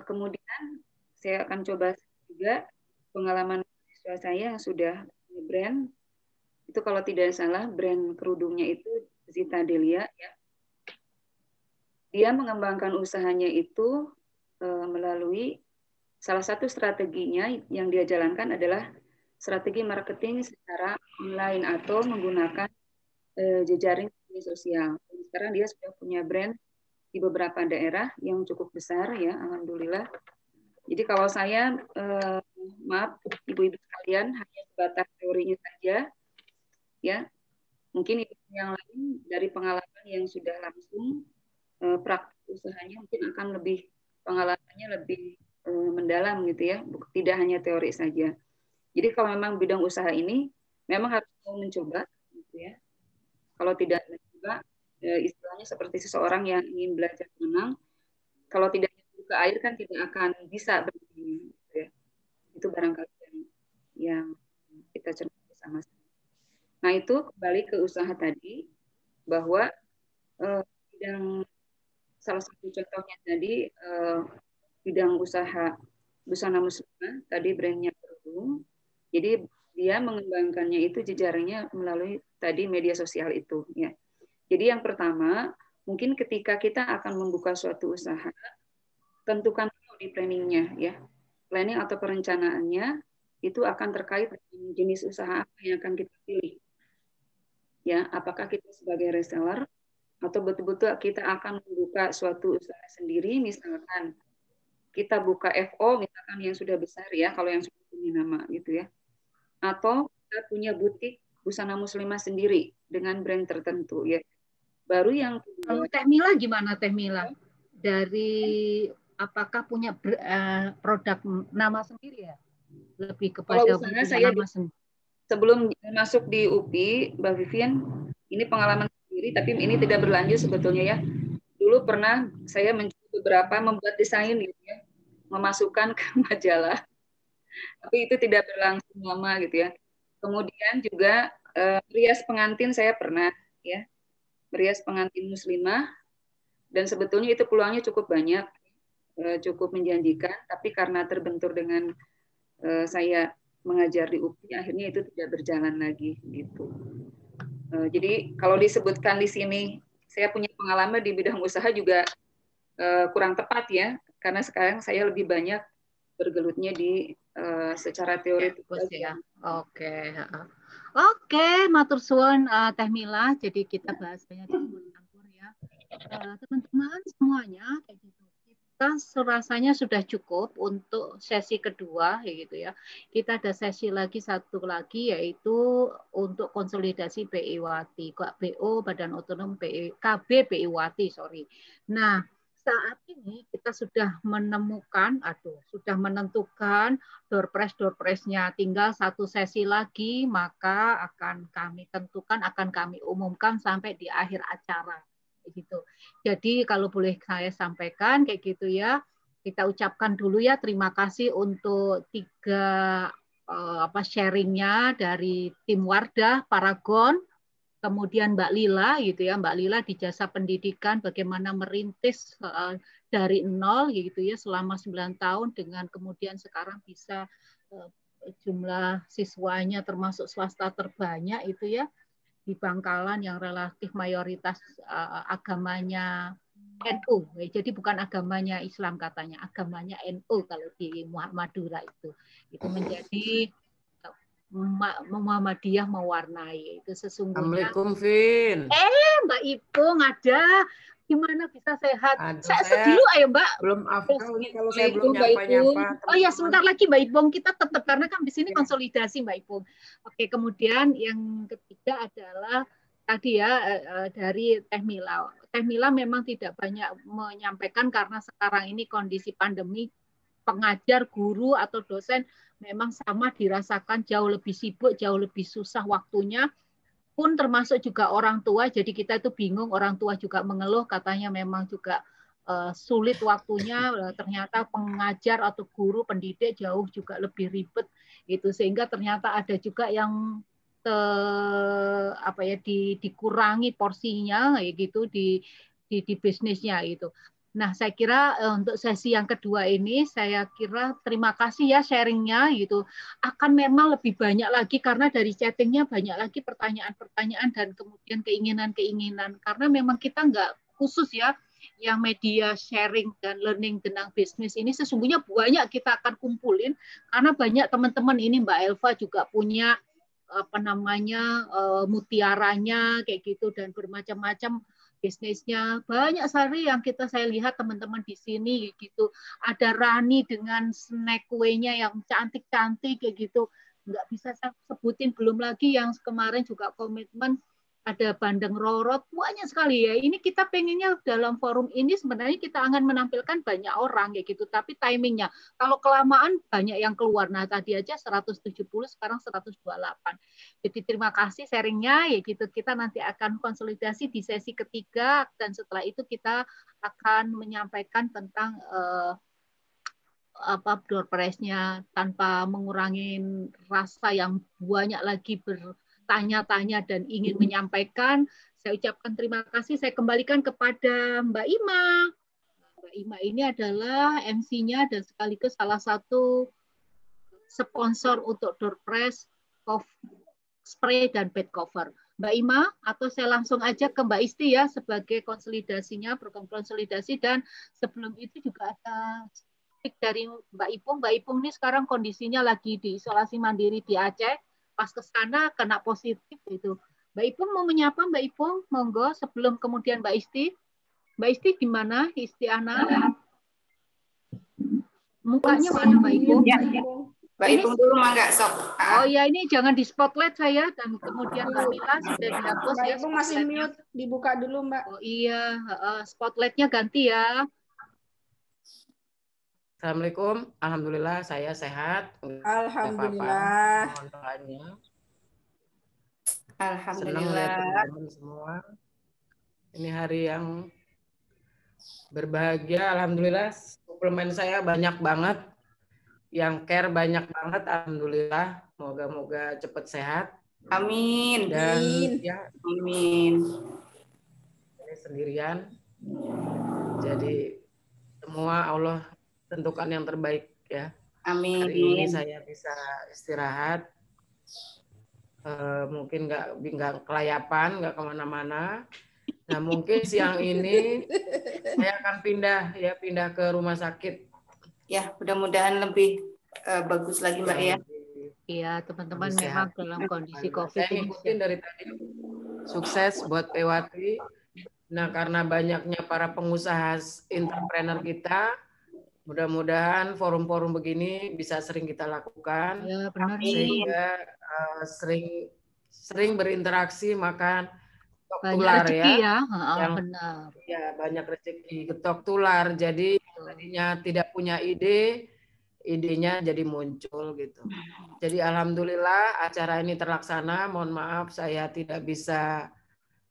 Kemudian saya akan coba juga pengalaman siswa saya yang sudah punya brand. Itu kalau tidak salah brand kerudungnya itu Zita Delia ya. Dia mengembangkan usahanya itu melalui salah satu strateginya yang dia jalankan adalah strategi marketing secara online atau menggunakan jejaring media sosial. Sekarang dia sudah punya brand di beberapa daerah yang cukup besar ya, alhamdulillah. Jadi kalau saya maaf ibu-ibu sekalian hanya sebatas teorinya saja ya. Mungkin yang lain dari pengalaman yang sudah langsung praktik usahanya mungkin akan lebih pengalamannya lebih mendalam gitu ya, tidak hanya teori saja. Jadi kalau memang bidang usaha ini memang harus mau mencoba gitu ya. Kalau tidak mencoba istilahnya seperti seseorang yang ingin belajar berenang, kalau tidak ke air kan tidak akan bisa berdiri gitu ya. Itu barangkali yang kita cermati sama-sama. Nah itu kembali ke usaha tadi bahwa bidang salah satu contohnya tadi bidang usaha busana muslimah tadi brandnya kerudung. Jadi dia mengembangkannya itu jejaringnya melalui tadi media sosial itu ya. Jadi yang pertama mungkin ketika kita akan membuka suatu usaha, tentukan dulu di planningnya ya. Planning atau perencanaannya itu akan terkait dengan jenis usaha apa yang akan kita pilih. Ya, apakah kita sebagai reseller atau betul-betul kita akan membuka suatu usaha sendiri, misalkan kita buka FO misalkan yang sudah besar ya, kalau yang sudah punya nama gitu ya. Atau kita punya butik busana muslimah sendiri dengan brand tertentu ya. Baru yang kalau Teh Mila gimana Teh Mila? Dari apakah punya produk nama sendiri ya? Lebih kepada kalau usaha saya nama sendiri. Sebelum masuk di UPI, Mbak Vivian, ini pengalaman sendiri, tapi ini tidak berlanjut sebetulnya ya. Dulu pernah saya mencoba beberapa membuat desain gitu ya, memasukkan ke majalah, tapi itu tidak berlangsung lama gitu ya. Kemudian juga rias pengantin saya pernah ya, rias pengantin muslimah, dan sebetulnya itu peluangnya cukup banyak. cukup menjanjikan, tapi karena terbentur dengan saya mengajar di UPI, akhirnya itu tidak berjalan lagi gitu. Jadi kalau disebutkan di sini saya punya pengalaman di bidang usaha juga kurang tepat ya, karena sekarang saya lebih banyak bergelutnya di secara teoritis ya. Oke. Oke, matur suwun Teh Mila. Jadi kita bahas banyak campur ya. Teman-teman semuanya kayak gitu. Kita rasanya sudah cukup untuk sesi kedua gitu ya. Kita ada sesi lagi satu lagi yaitu untuk konsolidasi BI Wati, BO Badan Otonom KB BI Wati, sorry. Nah, saat ini kita sudah menentukan door prize-nya, tinggal satu sesi lagi, maka akan kami tentukan, akan kami umumkan sampai di akhir acara. Gitu. Jadi kalau boleh saya sampaikan kayak gitu ya, kita ucapkan dulu ya terima kasih untuk 3 sharingnya dari tim Wardah Paragon, kemudian Mbak Lila gitu ya, Mbak Lila di jasa pendidikan bagaimana merintis dari nol gitu ya selama 9 tahun dengan kemudian sekarang bisa jumlah siswanya termasuk swasta terbanyak itu ya, di Bangkalan yang relatif mayoritas agamanya NU. Jadi bukan agamanya Islam katanya, agamanya NU kalau di Madura itu. Itu menjadi Muhammadiyah mewarnai. Itu sesungguhnya. Assalamualaikum, Vin. Mbak Ipung ada. Gimana bisa sehat? Aduh, saya sedih ayo Mbak. Belum hafal nih kalau saya belum nyapa-nyapa. Oh ya sebentar lagi Mbak Ipung, kita tetap karena kan di sini konsolidasi Mbak Ipung. Oke, kemudian yang ketiga adalah tadi ya dari Teh Mila. Teh Mila memang tidak banyak menyampaikan karena sekarang ini kondisi pandemi, pengajar, guru atau dosen memang sama dirasakan jauh lebih sibuk, jauh lebih susah waktunya. Pun termasuk juga orang tua, jadi kita itu bingung, orang tua juga mengeluh katanya memang juga sulit waktunya, ternyata pengajar atau guru pendidik jauh juga lebih ribet itu, sehingga ternyata ada juga yang dikurangi porsinya kayak gitu di bisnisnya itu. Nah, saya kira untuk sesi yang kedua ini, saya kira terima kasih ya sharingnya gitu. Akan memang lebih banyak lagi karena dari chattingnya banyak lagi pertanyaan-pertanyaan dan kemudian keinginan-keinginan. Karena memang kita nggak khusus ya, yang media sharing dan learning tentang bisnis ini sesungguhnya banyak kita akan kumpulin karena banyak teman-teman ini Mbak Elva juga punya mutiaranya kayak gitu dan bermacam-macam bisnisnya banyak sekali yang saya lihat teman-teman di sini gitu. Ada Rani dengan snack kue-nya yang cantik-cantik kayak gitu. Nggak bisa saya sebutin, belum lagi yang kemarin juga komitmen ada Bandeng Rorot, banyak sekali ya. Ini kita pengennya dalam forum ini sebenarnya kita akan menampilkan banyak orang kayak gitu, tapi timingnya kalau kelamaan banyak yang keluar. Nah, tadi aja 170, sekarang 128. Jadi terima kasih sharingnya ya gitu. Kita nanti akan konsolidasi di sesi ketiga dan setelah itu kita akan menyampaikan tentang door prize-nya tanpa mengurangi rasa yang banyak lagi bertanya-tanya dan ingin menyampaikan. Saya ucapkan terima kasih. Saya kembalikan kepada Mbak Ima. Mbak Ima ini adalah MC-nya dan sekaligus salah satu sponsor untuk door prize, spray dan bed cover. Mbak Ima, atau saya langsung aja ke Mbak Isti ya sebagai konsolidasinya, program konsolidasi, dan sebelum itu juga ada dari Mbak Ipung. Mbak Ipung ini sekarang kondisinya lagi di isolasi mandiri di Aceh. Pas ke sana kena positif itu. Mbak Ipung mau menyapa Mbak Ipung, monggo sebelum kemudian Mbak Isti. Mbak Isti gimana? Isti Ana? Mukanya mana Mbak Ipung? Ya. Mbak Ipung dulu mangga sok. Oh ya, ini jangan di spotlight saya dan kemudian Mbak Mila sudah dihapus Mbak ya. Ipung masih mute, dibuka dulu Mbak. Oh iya, spotlightnya ganti ya. Assalamualaikum, alhamdulillah saya sehat. Alhamdulillah. Alhamdulillah. Senang lihat teman-teman semua. Ini hari yang berbahagia, alhamdulillah. Suplemen saya banyak banget, yang care banyak banget, alhamdulillah. Moga-moga cepat sehat. Amin. Dan ya, amin. Ini sendirian. Jadi semua Allah tentukan yang terbaik ya. Amin. Hari ini saya bisa istirahat, mungkin nggak kelayapan, nggak kemana-mana. Nah mungkin siang ini saya akan pindah ke rumah sakit. Ya, mudah-mudahan lebih bagus lagi Mbak ya. Iya, teman-teman memang dalam kondisi COVID saya ngikutin dari tadi. Sukses buat Pewati. Nah, karena banyaknya para pengusaha entrepreneur kita, mudah-mudahan forum-forum begini bisa sering kita lakukan. Ya, benar. Sehingga sering berinteraksi, maka ketok banyak tular rezeki ya. Yang, benar. Ya, banyak rezeki, ketok tular. Jadi tadinya tidak punya ide, idenya jadi muncul gitu. Jadi alhamdulillah acara ini terlaksana. Mohon maaf saya tidak bisa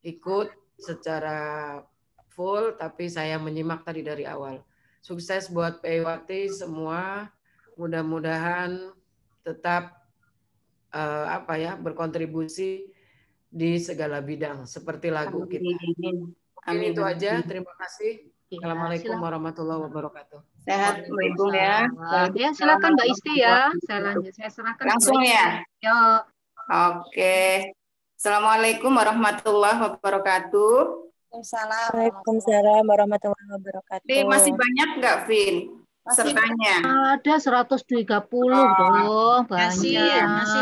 ikut secara full, tapi saya menyimak tadi dari awal. Sukses buat Pewati semua. Mudah-mudahan tetap berkontribusi di segala bidang seperti lagu kita. Amin. Itu aja. Terima kasih. Assalamualaikum warahmatullahi wabarakatuh. Sehat Ibu ya. Ya, silakan Mbak Isti ya. Saya serahkan langsung ya. Yuk. Oke. Assalamualaikum warahmatullahi wabarakatuh. Waalaikumsalam warahmatullahi wabarakatuh. Masih banyak nggak, Vin? Sertanya. Ada 130 dong, banyak. Masih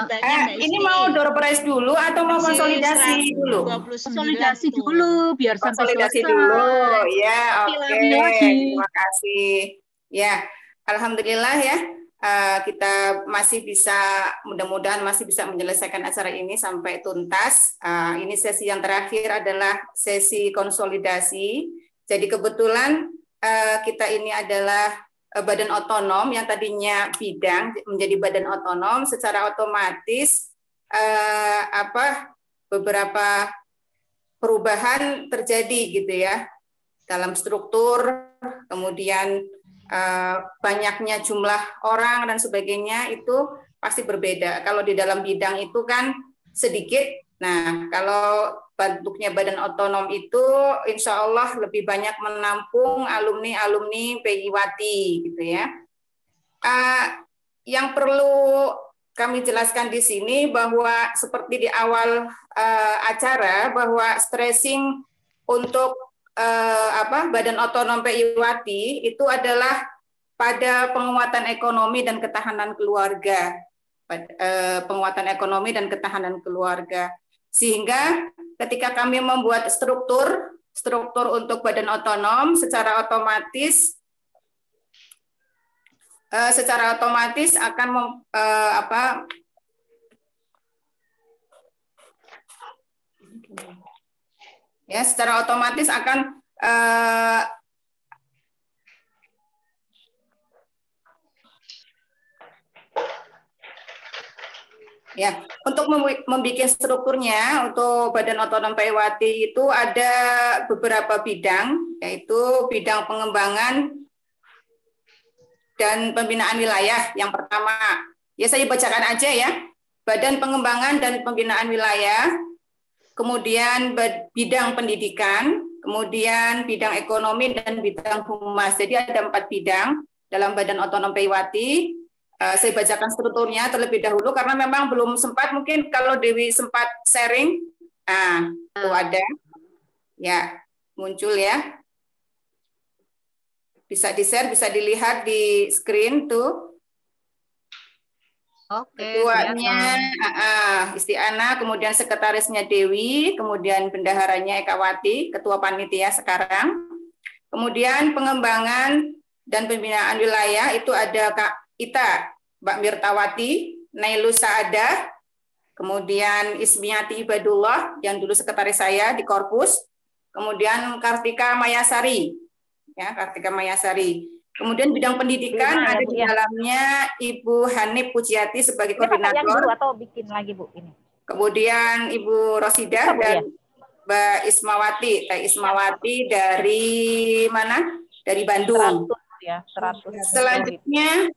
banyak. Ini mau door prize dulu atau mau konsolidasi dulu? Konsolidasi dulu biar sampai konsolidasi selesai. dulu. Ya, oke. Terima kasih. Ya, alhamdulillah ya. Kita masih bisa, mudah-mudahan masih bisa menyelesaikan acara ini sampai tuntas. Ini sesi yang terakhir adalah sesi konsolidasi. Jadi kebetulan kita ini adalah badan otonom yang tadinya bidang menjadi badan otonom, secara otomatis beberapa perubahan terjadi gitu ya dalam struktur, kemudian banyaknya jumlah orang dan sebagainya itu pasti berbeda. Kalau di dalam bidang itu kan sedikit. Nah, kalau bentuknya badan otonom itu insya Allah lebih banyak menampung alumni-alumni PIWati gitu ya. Yang perlu kami jelaskan di sini bahwa seperti di awal acara bahwa stressing untuk Badan Otonom PIWati itu adalah pada penguatan ekonomi dan ketahanan keluarga, penguatan ekonomi dan ketahanan keluarga. Sehingga ketika kami membuat struktur untuk badan otonom, secara otomatis akan secara otomatis akan untuk membuat strukturnya untuk Badan Otonom PIWati itu ada beberapa bidang, yaitu bidang pengembangan dan pembinaan wilayah. Yang pertama, ya saya bacakan aja ya, Badan Pengembangan dan Pembinaan Wilayah, kemudian bidang pendidikan, kemudian bidang ekonomi dan bidang humas. Jadi ada 4 bidang dalam Badan Otonom PIWati. Saya bacakan strukturnya terlebih dahulu karena memang belum sempat, mungkin kalau Dewi sempat sharing, itu ada, ya muncul ya, bisa di-share, bisa dilihat di screen tuh. Ketuanya Istiana, kemudian sekretarisnya Dewi, kemudian bendaharanya Ekawati, ketua panitia sekarang. Kemudian pengembangan dan pembinaan wilayah itu ada Kak Ita, Mbak Mirtawati, Nailus Saadah, kemudian Ismiati Ibadullah yang dulu sekretaris saya di Korpus, kemudian Kartika Mayasari, ya Kartika Mayasari. Kemudian bidang pendidikan ada di dalamnya Ibu Hanif Pujiati sebagai koordinator. Atau bikin lagi Bu ini. Kemudian Ibu Rosidah dan Mbak Ismawati, Teh Ismawati dari mana? Dari Bandung. 100. Selanjutnya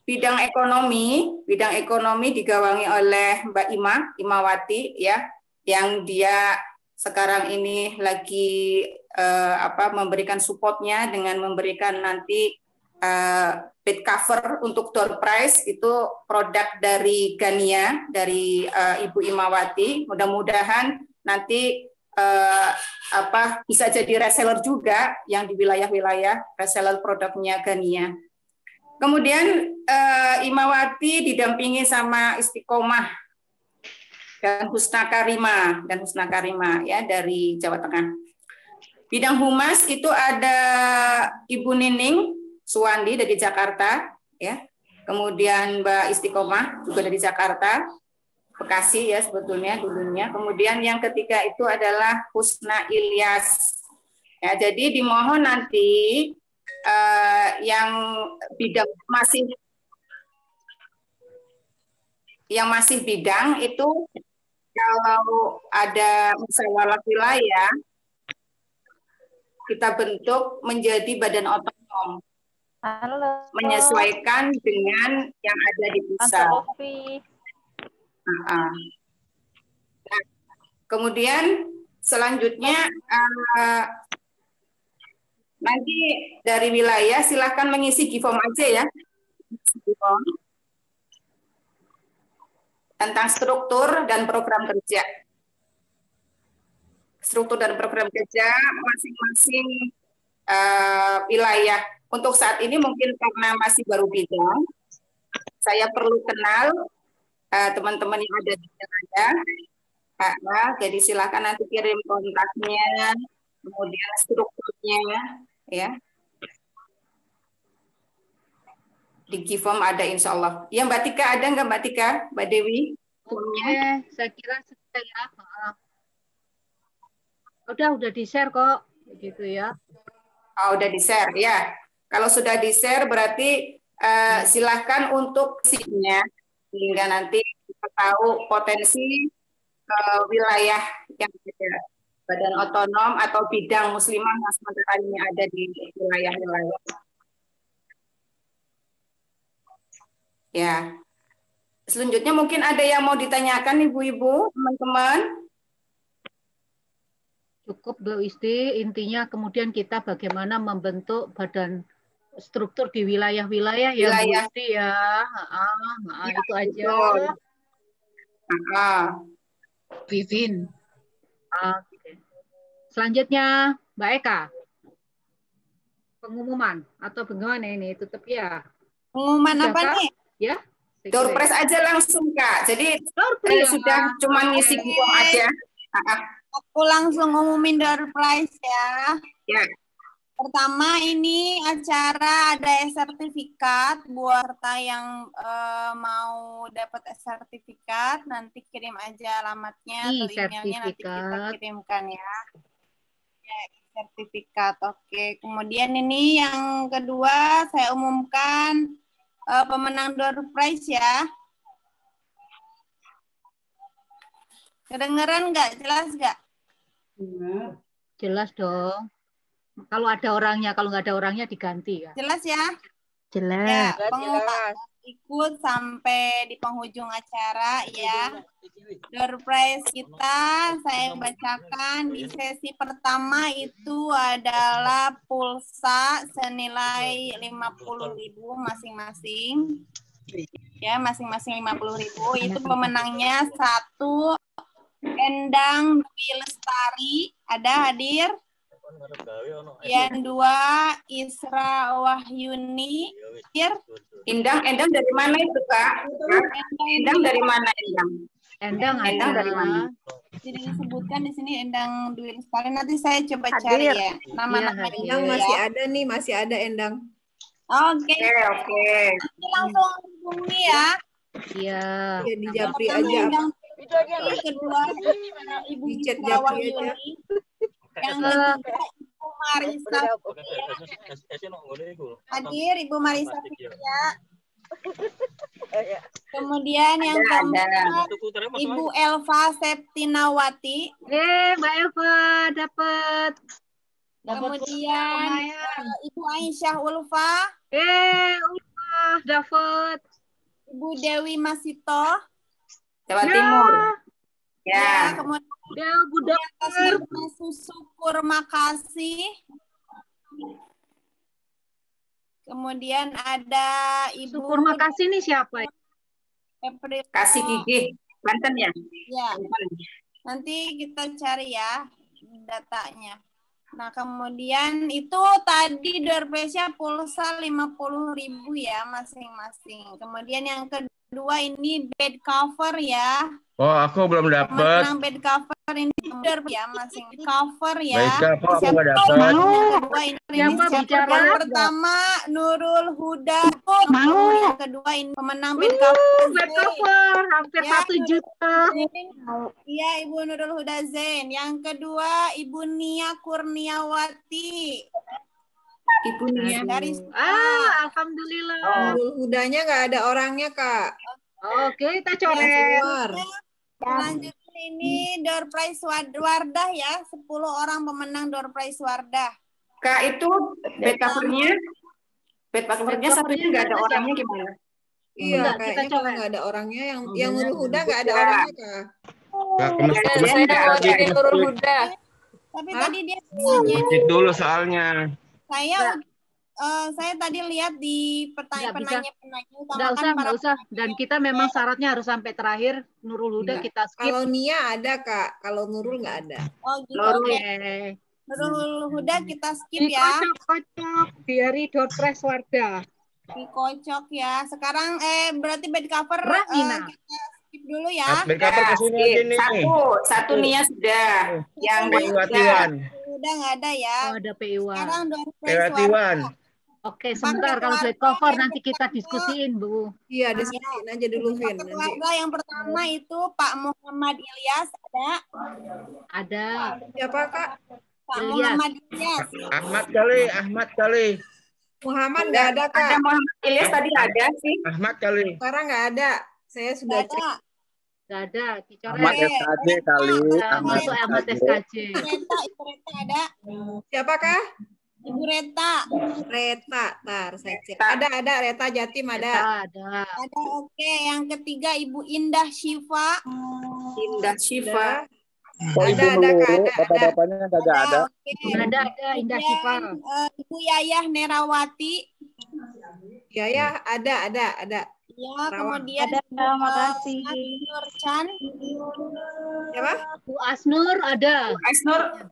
bidang ekonomi digawangi oleh Mbak Imawati ya, yang dia sekarang ini lagi memberikan supportnya dengan memberikan nanti bed cover untuk door prize, itu produk dari Gania, dari Ibu Imawati. Mudah-mudahan nanti bisa jadi reseller juga yang di wilayah-wilayah, reseller produknya Gania. Kemudian Imawati didampingi sama Istiqomah dan Husna Karima ya dari Jawa Tengah. Bidang humas itu ada Ibu Nining Suwandi dari Jakarta, ya. Kemudian Mbak Istiqomah juga dari Jakarta, Bekasi ya sebetulnya dulunya. Kemudian yang ketiga itu adalah Husna Ilyas. Ya, jadi dimohon nanti yang bidang masih bidang itu kalau ada musyawarah wilayah kita bentuk menjadi badan otonom. Halo. Menyesuaikan dengan yang ada di pusat. Kemudian selanjutnya nanti dari wilayah silahkan mengisi G-form aja ya. Tentang struktur dan program kerja. Struktur dan program kerja masing-masing wilayah. Untuk saat ini mungkin karena masih baru bidang, saya perlu kenal teman-teman yang ada di wilayah. Jadi silakan nanti kirim kontaknya, kemudian strukturnya, ya. Di G-form ada insya Allah. Ya Mbak Tika, ada nggak Mbak Tika, Mbak Dewi? Oke, saya kira sudah ya. Udah di-share kok, begitu ya. Oh, udah di-share ya. Kalau sudah di-share berarti silahkan untuk isinya hingga nanti kita tahu potensi wilayah yang ada badan otonom atau bidang muslimah yang sementara ini ada di wilayah-wilayah. Ya. Selanjutnya mungkin ada yang mau ditanyakan ibu-ibu, teman-teman. Cukup Bu Isti, intinya kemudian kita bagaimana membentuk badan struktur di wilayah-wilayah ya Bu Isti ya. Itu aja. Vivin. Oke. Selanjutnya Mbak Eka. Pengumuman atau bagaimana ini? Tutup ya. Pengumuman apa nih? Ya. Door prize aja langsung Kak. Jadi sudah cuma ngisi G-form aja. Aku langsung ngumumin door prize ya. Ya. Pertama ini acara ada sertifikat buat yang mau dapat sertifikat, nanti kirim aja alamatnya atau emailnya, nanti kita kirimkan ya. Ya, sertifikat. Oke. Kemudian ini yang kedua saya umumkan pemenang door prize ya. Kedengeran nggak? Jelas nggak? Jelas dong. Kalau ada orangnya, kalau nggak ada orangnya diganti ya. Jelas ya? Jelas. Ya, pengumuman ikut sampai di penghujung acara ya. Door prize kita saya bacakan di sesi pertama itu adalah pulsa senilai 50.000 masing-masing. Ya, masing-masing 50.000. Itu pemenangnya 1 Endang Dwi Lestari, ada hadir? Yang 2 Isra Wahyuni. Endang dari mana itu Kak? Endang dari mana Endang? Endang dari mana? Jadi disebutkan di sini Endang Dwi Lestari. Nanti saya coba cari ya nama-nama Endang masih ada nih, masih ada Endang. Oke. Nanti langsung hubungi ya. Iya. Ya di Japri aja. Kedua Ibu Isra Wahyuni. Yang ketiga Ibu Marisa hadir, Ibu Marisa Fitria. Kemudian yang keempat Ibu Elva Septinawati. Mbak Elva dapat. Kemudian Ibu Aisyah Ulfa. Ulfa dapat. Ibu Dewi Masito. Jawa Timur. Ya. Kemudian Bu Dokter. Syukur makasih. Kemudian ada Ibu. Syukur makasih nih siapa? Kasih Gigi, Banten ya? Ya. Nanti kita cari ya datanya. Nah, kemudian itu tadi door prize-nya pulsa 50.000 ya masing-masing. Kemudian yang kedua ini bed cover ya. Oh, aku belum dapat. Menang bed cover ini door ya masing cover ya. Bed cover aku Siapa nggak dapat. yang kedua ini Siapa bicara? Yang pertama Nurul Huda. Yang kedua ini pemenang bed cover. Bed cover hampir 1 juta. Iya, Ibu Nurul Huda Zain. Yang kedua Ibu Nia Kurniawati. Ibu Nia dari alhamdulillah. Nurul Hudanya nggak ada orangnya, Kak. Oke, kita coret. Selanjutnya ini door prize Wardah ya, 10 orang pemenang door prize Wardah. Kak, itu bed covernya satunya nggak ada orangnya gimana? Iya, kayaknya kalau nggak ada orangnya, yang Nurul Huda nggak ada orangnya, Kak. Saya mewakili Nurul Huda. Tapi tadi dia Cek dulu soalnya. Saya tadi lihat di penanya-penanya Nggak usah. Dan kita memang syaratnya harus sampai terakhir. Nurul Huda kita skip. Kalau Nia ada, Kak. Kalau Nurul nggak ada. Oh gitu. Oke. Nurul Huda kita skip ya. Dikocok dari door prize Wardah. Dikocok ya. Sekarang berarti bed cover Rahina. kita skip dulu ya. Bed cover kesini aja nih. Satu Nia sudah. Yang Iwatiwan. Udah nggak ada ya. Oh, ada P.Iwan. Sekarang door prize Iwatiwan. Oke, sebentar kalau bed cover nanti kita diskusiin, Bu. Iya, diskusiin aja dulu, Vin. Keluarga yang pertama itu Pak Muhammad Ilyas ada. Ada. Siapa, Kak? Pak Muhammad Ilyas. Ahmad kali. Muhammad nggak ada, Kak. Ada Muhammad Ilyas tadi ada sih. Ahmad kali. Sekarang nggak ada. Saya sudah cek. Nggak ada. Dicoret. Ahmad SKJ kali. Masuk Ahmad SKJ. Ibu Reta ada. Siapa, Kak? Ibu Reta. Tar, saya cek. Ada, Reta Jatim ada. Ada. Oke. Yang ketiga Ibu Indah Syifa. Indah Syifa. Ada, Kak. Bapak-bapaknya kagak ada. Ada Indah Syifa. Ibu Yayah Nerawati. Yayah ada. Ya, kemudian makasih. Nur Chan. Siapa? Bu Asnur ada. Asnur.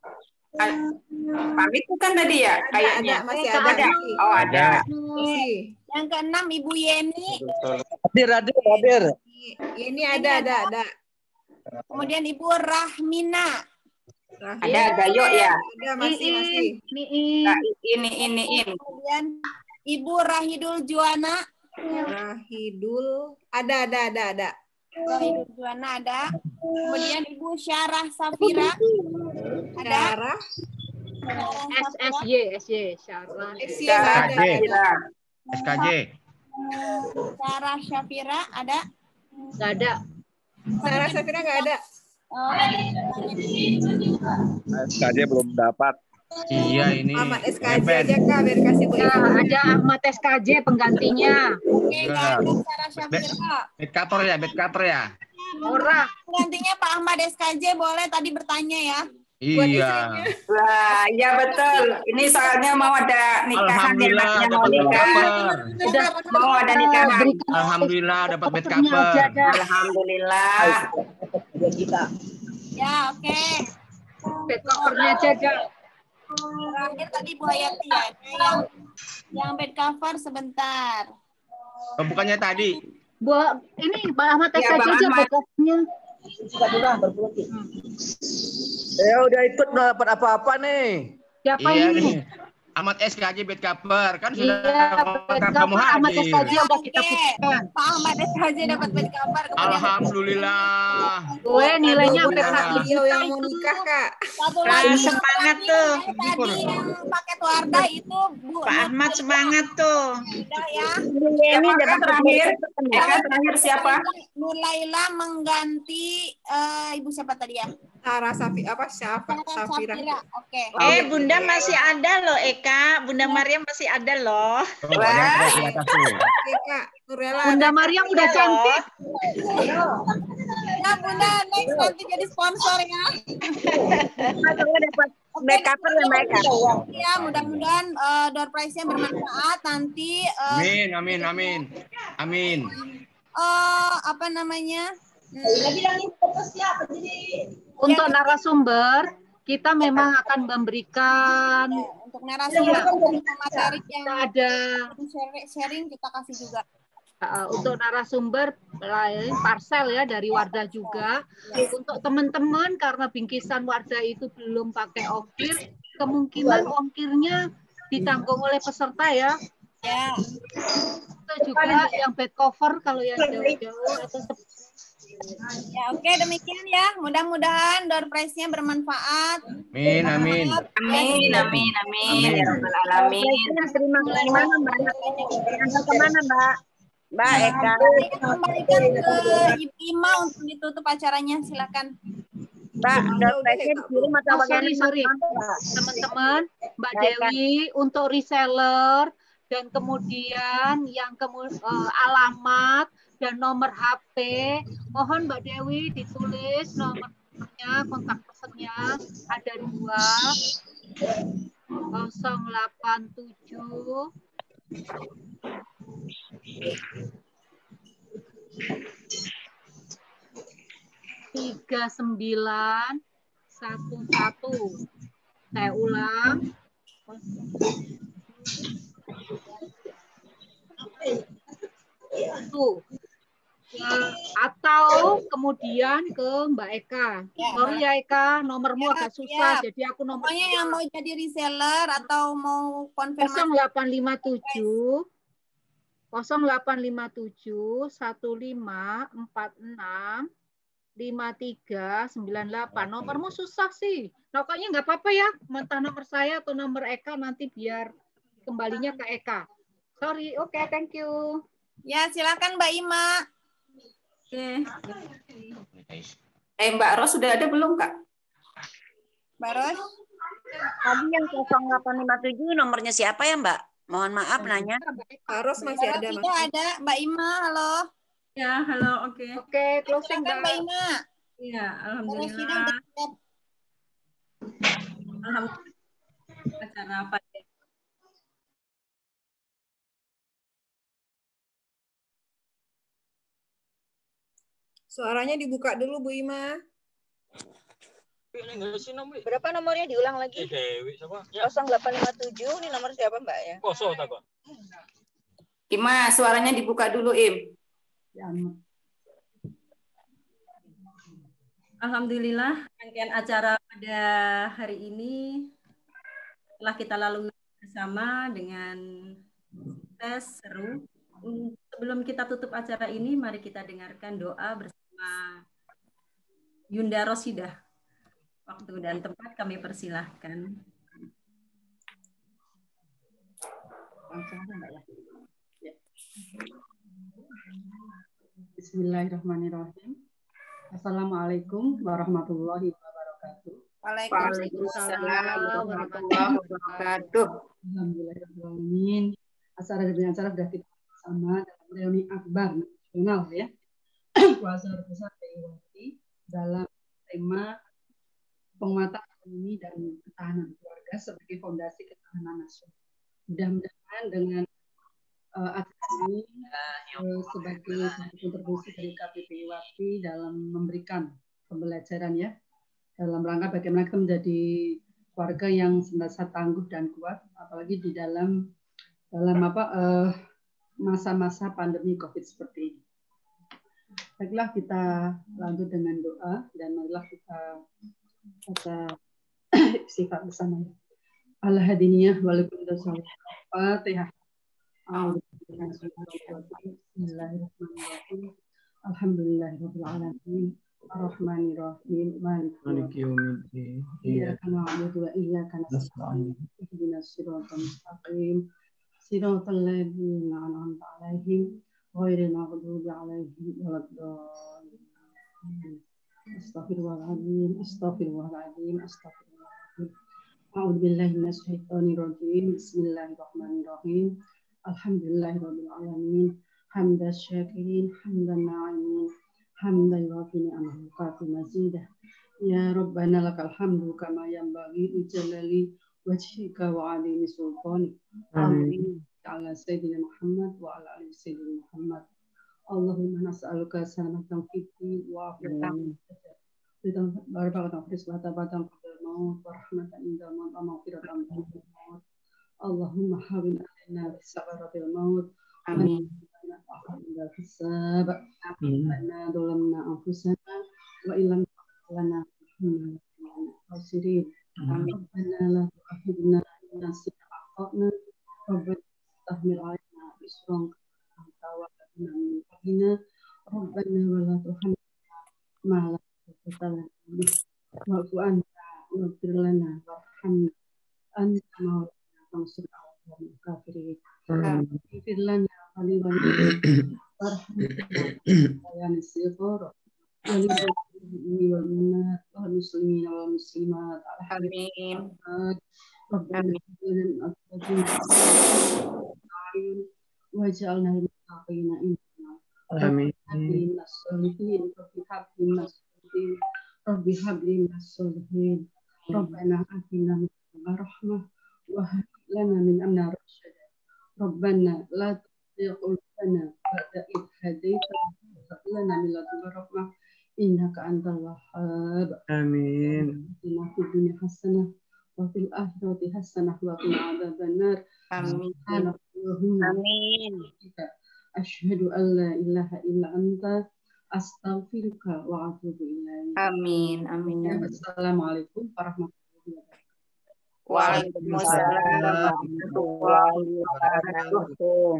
Pamit bukan tadi ya? Kayaknya. Masih ada. Oh, ada. Yang keenam Ibu Yeni. Hadir. Ini ada. Kemudian Ibu Rahmina. Ada Gayo ya? Ada, masih. Ini. Kemudian Ibu Rahidul Juwana. Rahidul. Ada. Rahidul Juwana ada. Kemudian Ibu Syarah Safira. Ada. SY Syarah. SKJ. Syarah Safira ada. Nggak ada. Sarah Safira nggak ada. SKJ belum dapat. Iya ini. Ahmad SKJ aja, Kak, biar kasih Bu. Ada Ahmad SKJ penggantinya. Oke, nggak ada Syarah Safira. Bed cover ya. Ora. Penggantinya Pak Ahmad SKJ boleh tadi bertanya ya. Iya. Wah, iya betul. Ini soalnya mau ada nikahan ya, Alhamdulillah anaknya dapat bed cover. mau ada nikahan. Alhamdulillah dapat bed cover. Alhamdulillah. Ya, oke. Bed covernya jaga. Terakhir tadi Bu Hayati ya. Nah, yang bed cover sebentar. Bukannya tadi. Bu, ini Pak Ahmad Ya, SKJ Bang aja Ahmad. bed covernya. Ya udah ikut nggak dapat apa-apa nih. Siapa Iya ini? nih. Ahmad SKJ bed cover kan sudah Iya, bed cover Ahmad SKJ udah kita Oke. putuskan. Pak Ahmad SKJ dapat bed cover. Alhamdulillah. Gue nilainya udah Alhamdulillah. 1 juta Yang mau nikah, Kak. Satu lagi semangat tadi tuh. Tadi yang paket Wardah itu Bu. Pak Ahmad semangat tuh. Udah ya. Siapa kan terakhir? Terakhir siapa? Nur Laila mengganti Ibu siapa tadi ya? Sarah Safira. Oke. Bunda masih ada loh, Eka. Bunda Mariam masih ada loh. Oke, Kak. Nurela Bunda Mariam udah cantik. Ya Bunda, next nanti jadi sponsor ya. Kalau dapat backup ya Mbak Eka. Ya, mudah-mudahan door prize-nya bermanfaat nanti. Amin. Apa namanya? Untuk narasumber, kita memang akan memberikan untuk narasumber materi yang ada sharing kita kasih juga. Untuk narasumber lain parcel ya dari Wardah juga. Untuk teman-teman karena bingkisan Wardah itu belum pakai ongkir, kemungkinan ongkirnya ditanggung oleh peserta ya. Ya. Itu juga yang bed cover kalau yang jauh-jauh atau ya, oke demikian ya. Mudah-mudahan door prize-nya bermanfaat. Amin. Amin. Ya Rabbal alamin. Terima kasih mana Mbak? Antar kemana Mbak? Mbak Eka. Kembalikan ke Ibu Ima untuk ditutup acaranya. Silakan. Mbak, door prize-nya dikirim atau bagaimana? Sorry. Teman-teman, Mbak Dewi untuk reseller dan kemudian yang alamat dan nomor HP, mohon Mbak Dewi ditulis nomornya, kontak personnya ada 087 3911. Saya ulang. Tuh. Atau kemudian ke Mbak Eka. Sorry ya Eka, nomormu agak susah, jadi aku nomor. Pokoknya yang mau jadi reseller atau mau konfirmasi 0857 1546 5398. Nomormu susah sih. Pokoknya nggak apa-apa ya, mentah nomor saya atau nomor Eka nanti biar kembalinya ke Eka. Sorry, oke, thank you. Ya, silakan Mbak Ima. Oke. Mbak Ros sudah ada belum, Kak? Mbak Ros? Tadi yang 0857 nomornya siapa ya, Mbak? Mohon maaf nanya. Mbak Ros masih ada, Mas. Ada. Mbak Ima, halo. Ya, halo, oke. Oke, closing Mbak Ima. Iya, alhamdulillah. Alhamdulillah. Acara apa ya? Suaranya dibuka dulu Bu Ima. Berapa nomornya diulang lagi? 0857 ini nomor siapa Mbak ya? Ima, suaranya dibuka dulu, Im. Alhamdulillah, rangkaian acara pada hari ini telah kita lalui bersama dengan tes seru. Sebelum kita tutup acara ini, mari kita dengarkan doa bersama Yunda Rosidah. Waktu dan tempat kami persilahkan. Bismillahirrahmanirrahim. Assalamualaikum warahmatullahi wabarakatuh. Waalaikumsalam warahmatullahi wabarakatuh. Alhamdulillahirrahmanirrahim. Acara sudah kita bersama dalam reuni akbar nasional ya. Kuasa besar PIWATI dalam tema penguatan ekonomi dan ketahanan keluarga sebagai fondasi ketahanan nasional. Mudah-mudahan dengan acara ini sebagai kontribusi dari KPPIWATI dalam memberikan pembelajaran ya dalam rangka bagaimana kita menjadi keluarga yang senantiasa tangguh dan kuat, apalagi di dalam masa-masa pandemi COVID seperti ini. Baiklah, kita lanjut dengan doa dan marilah kita baca sifat bersama. Al-Hadiniyah walaikumussalam. Fatihah. Bismillahirrahmanirrahim. Alhamdulillahirabbil alamin. Ar-Rahmanirrahim. Maliki yaumiddin. Iyyaka na'budu wa iyyaka nasta'in. Ihdinas siratal mustaqim. Siratal ladzina an'amta 'alaihim ghairil maghdubi 'alaihim waladdallin. Astaghfirullahaladzim. A'udzu billahi minasyaitonir rajim. Bismillahirrahmanirrahim. Alhamdulillahirabbil alamin. Hamdan syakirin, hamdan na'imin, حمدا يوافي نعمه ويكافئ مزيده يا ربنا لك الحمد كما ينبغي لجلال وجهك وعظيم سلطانك على سيدنا محمد وعلى آل سيدنا محمد اللهم نسألك سلامة في الدين وعافية بارك في صلاة الموت ورحمة عند الموت ومغفرة عند الموت اللهم حاول علينا في سكرات الموت آمين عند الحساب ربنا ظلمنا أنفسنا وإن لم تغفر لنا وترحمنا لنكونن من الخاسرين ربنا لا تؤاخذنا إن نسينا أخطأنا ربنا تحمل علينا إصرا كما حملته من قبلنا ربنا ولا تحملنا ما لا طاقة لنا به واعف عنا واغفر لنا وارحمنا أنت مولانا فانصرنا على القوم الكافرين اغفر لنا ولوالدينا وارحمنا يا نسير وللمؤمنين والمؤمنات والمسلمين والمسلمات آمين ربنا هب لنا من أزواجنا أعين واجعلنا للمتقين إماما آمين رب هب لي من الصالحين رب هب لي من الصالحين رب هب لي من الصالحين ربنا آتنا من لدنك رحمة وهب لنا من أمرنا رشدا ربنا لا تزغ قلوبنا بعد إذ هديتنا وهب لنا من لدنك رحمة إنك أنت الوهاب آمين آتنا في الدنيا حسنة وفي الآخرة حسنة وقنا عذاب النار سبحانك اللهم وبحمدك أشهد أن لا إله إلا أنت أستغفرك وأتوب إليك آمين آمين يا رب. السلام عليكم warahmatullahi wabarakatuh. Waalaikumsalam warahmatullahi wabarakatuh.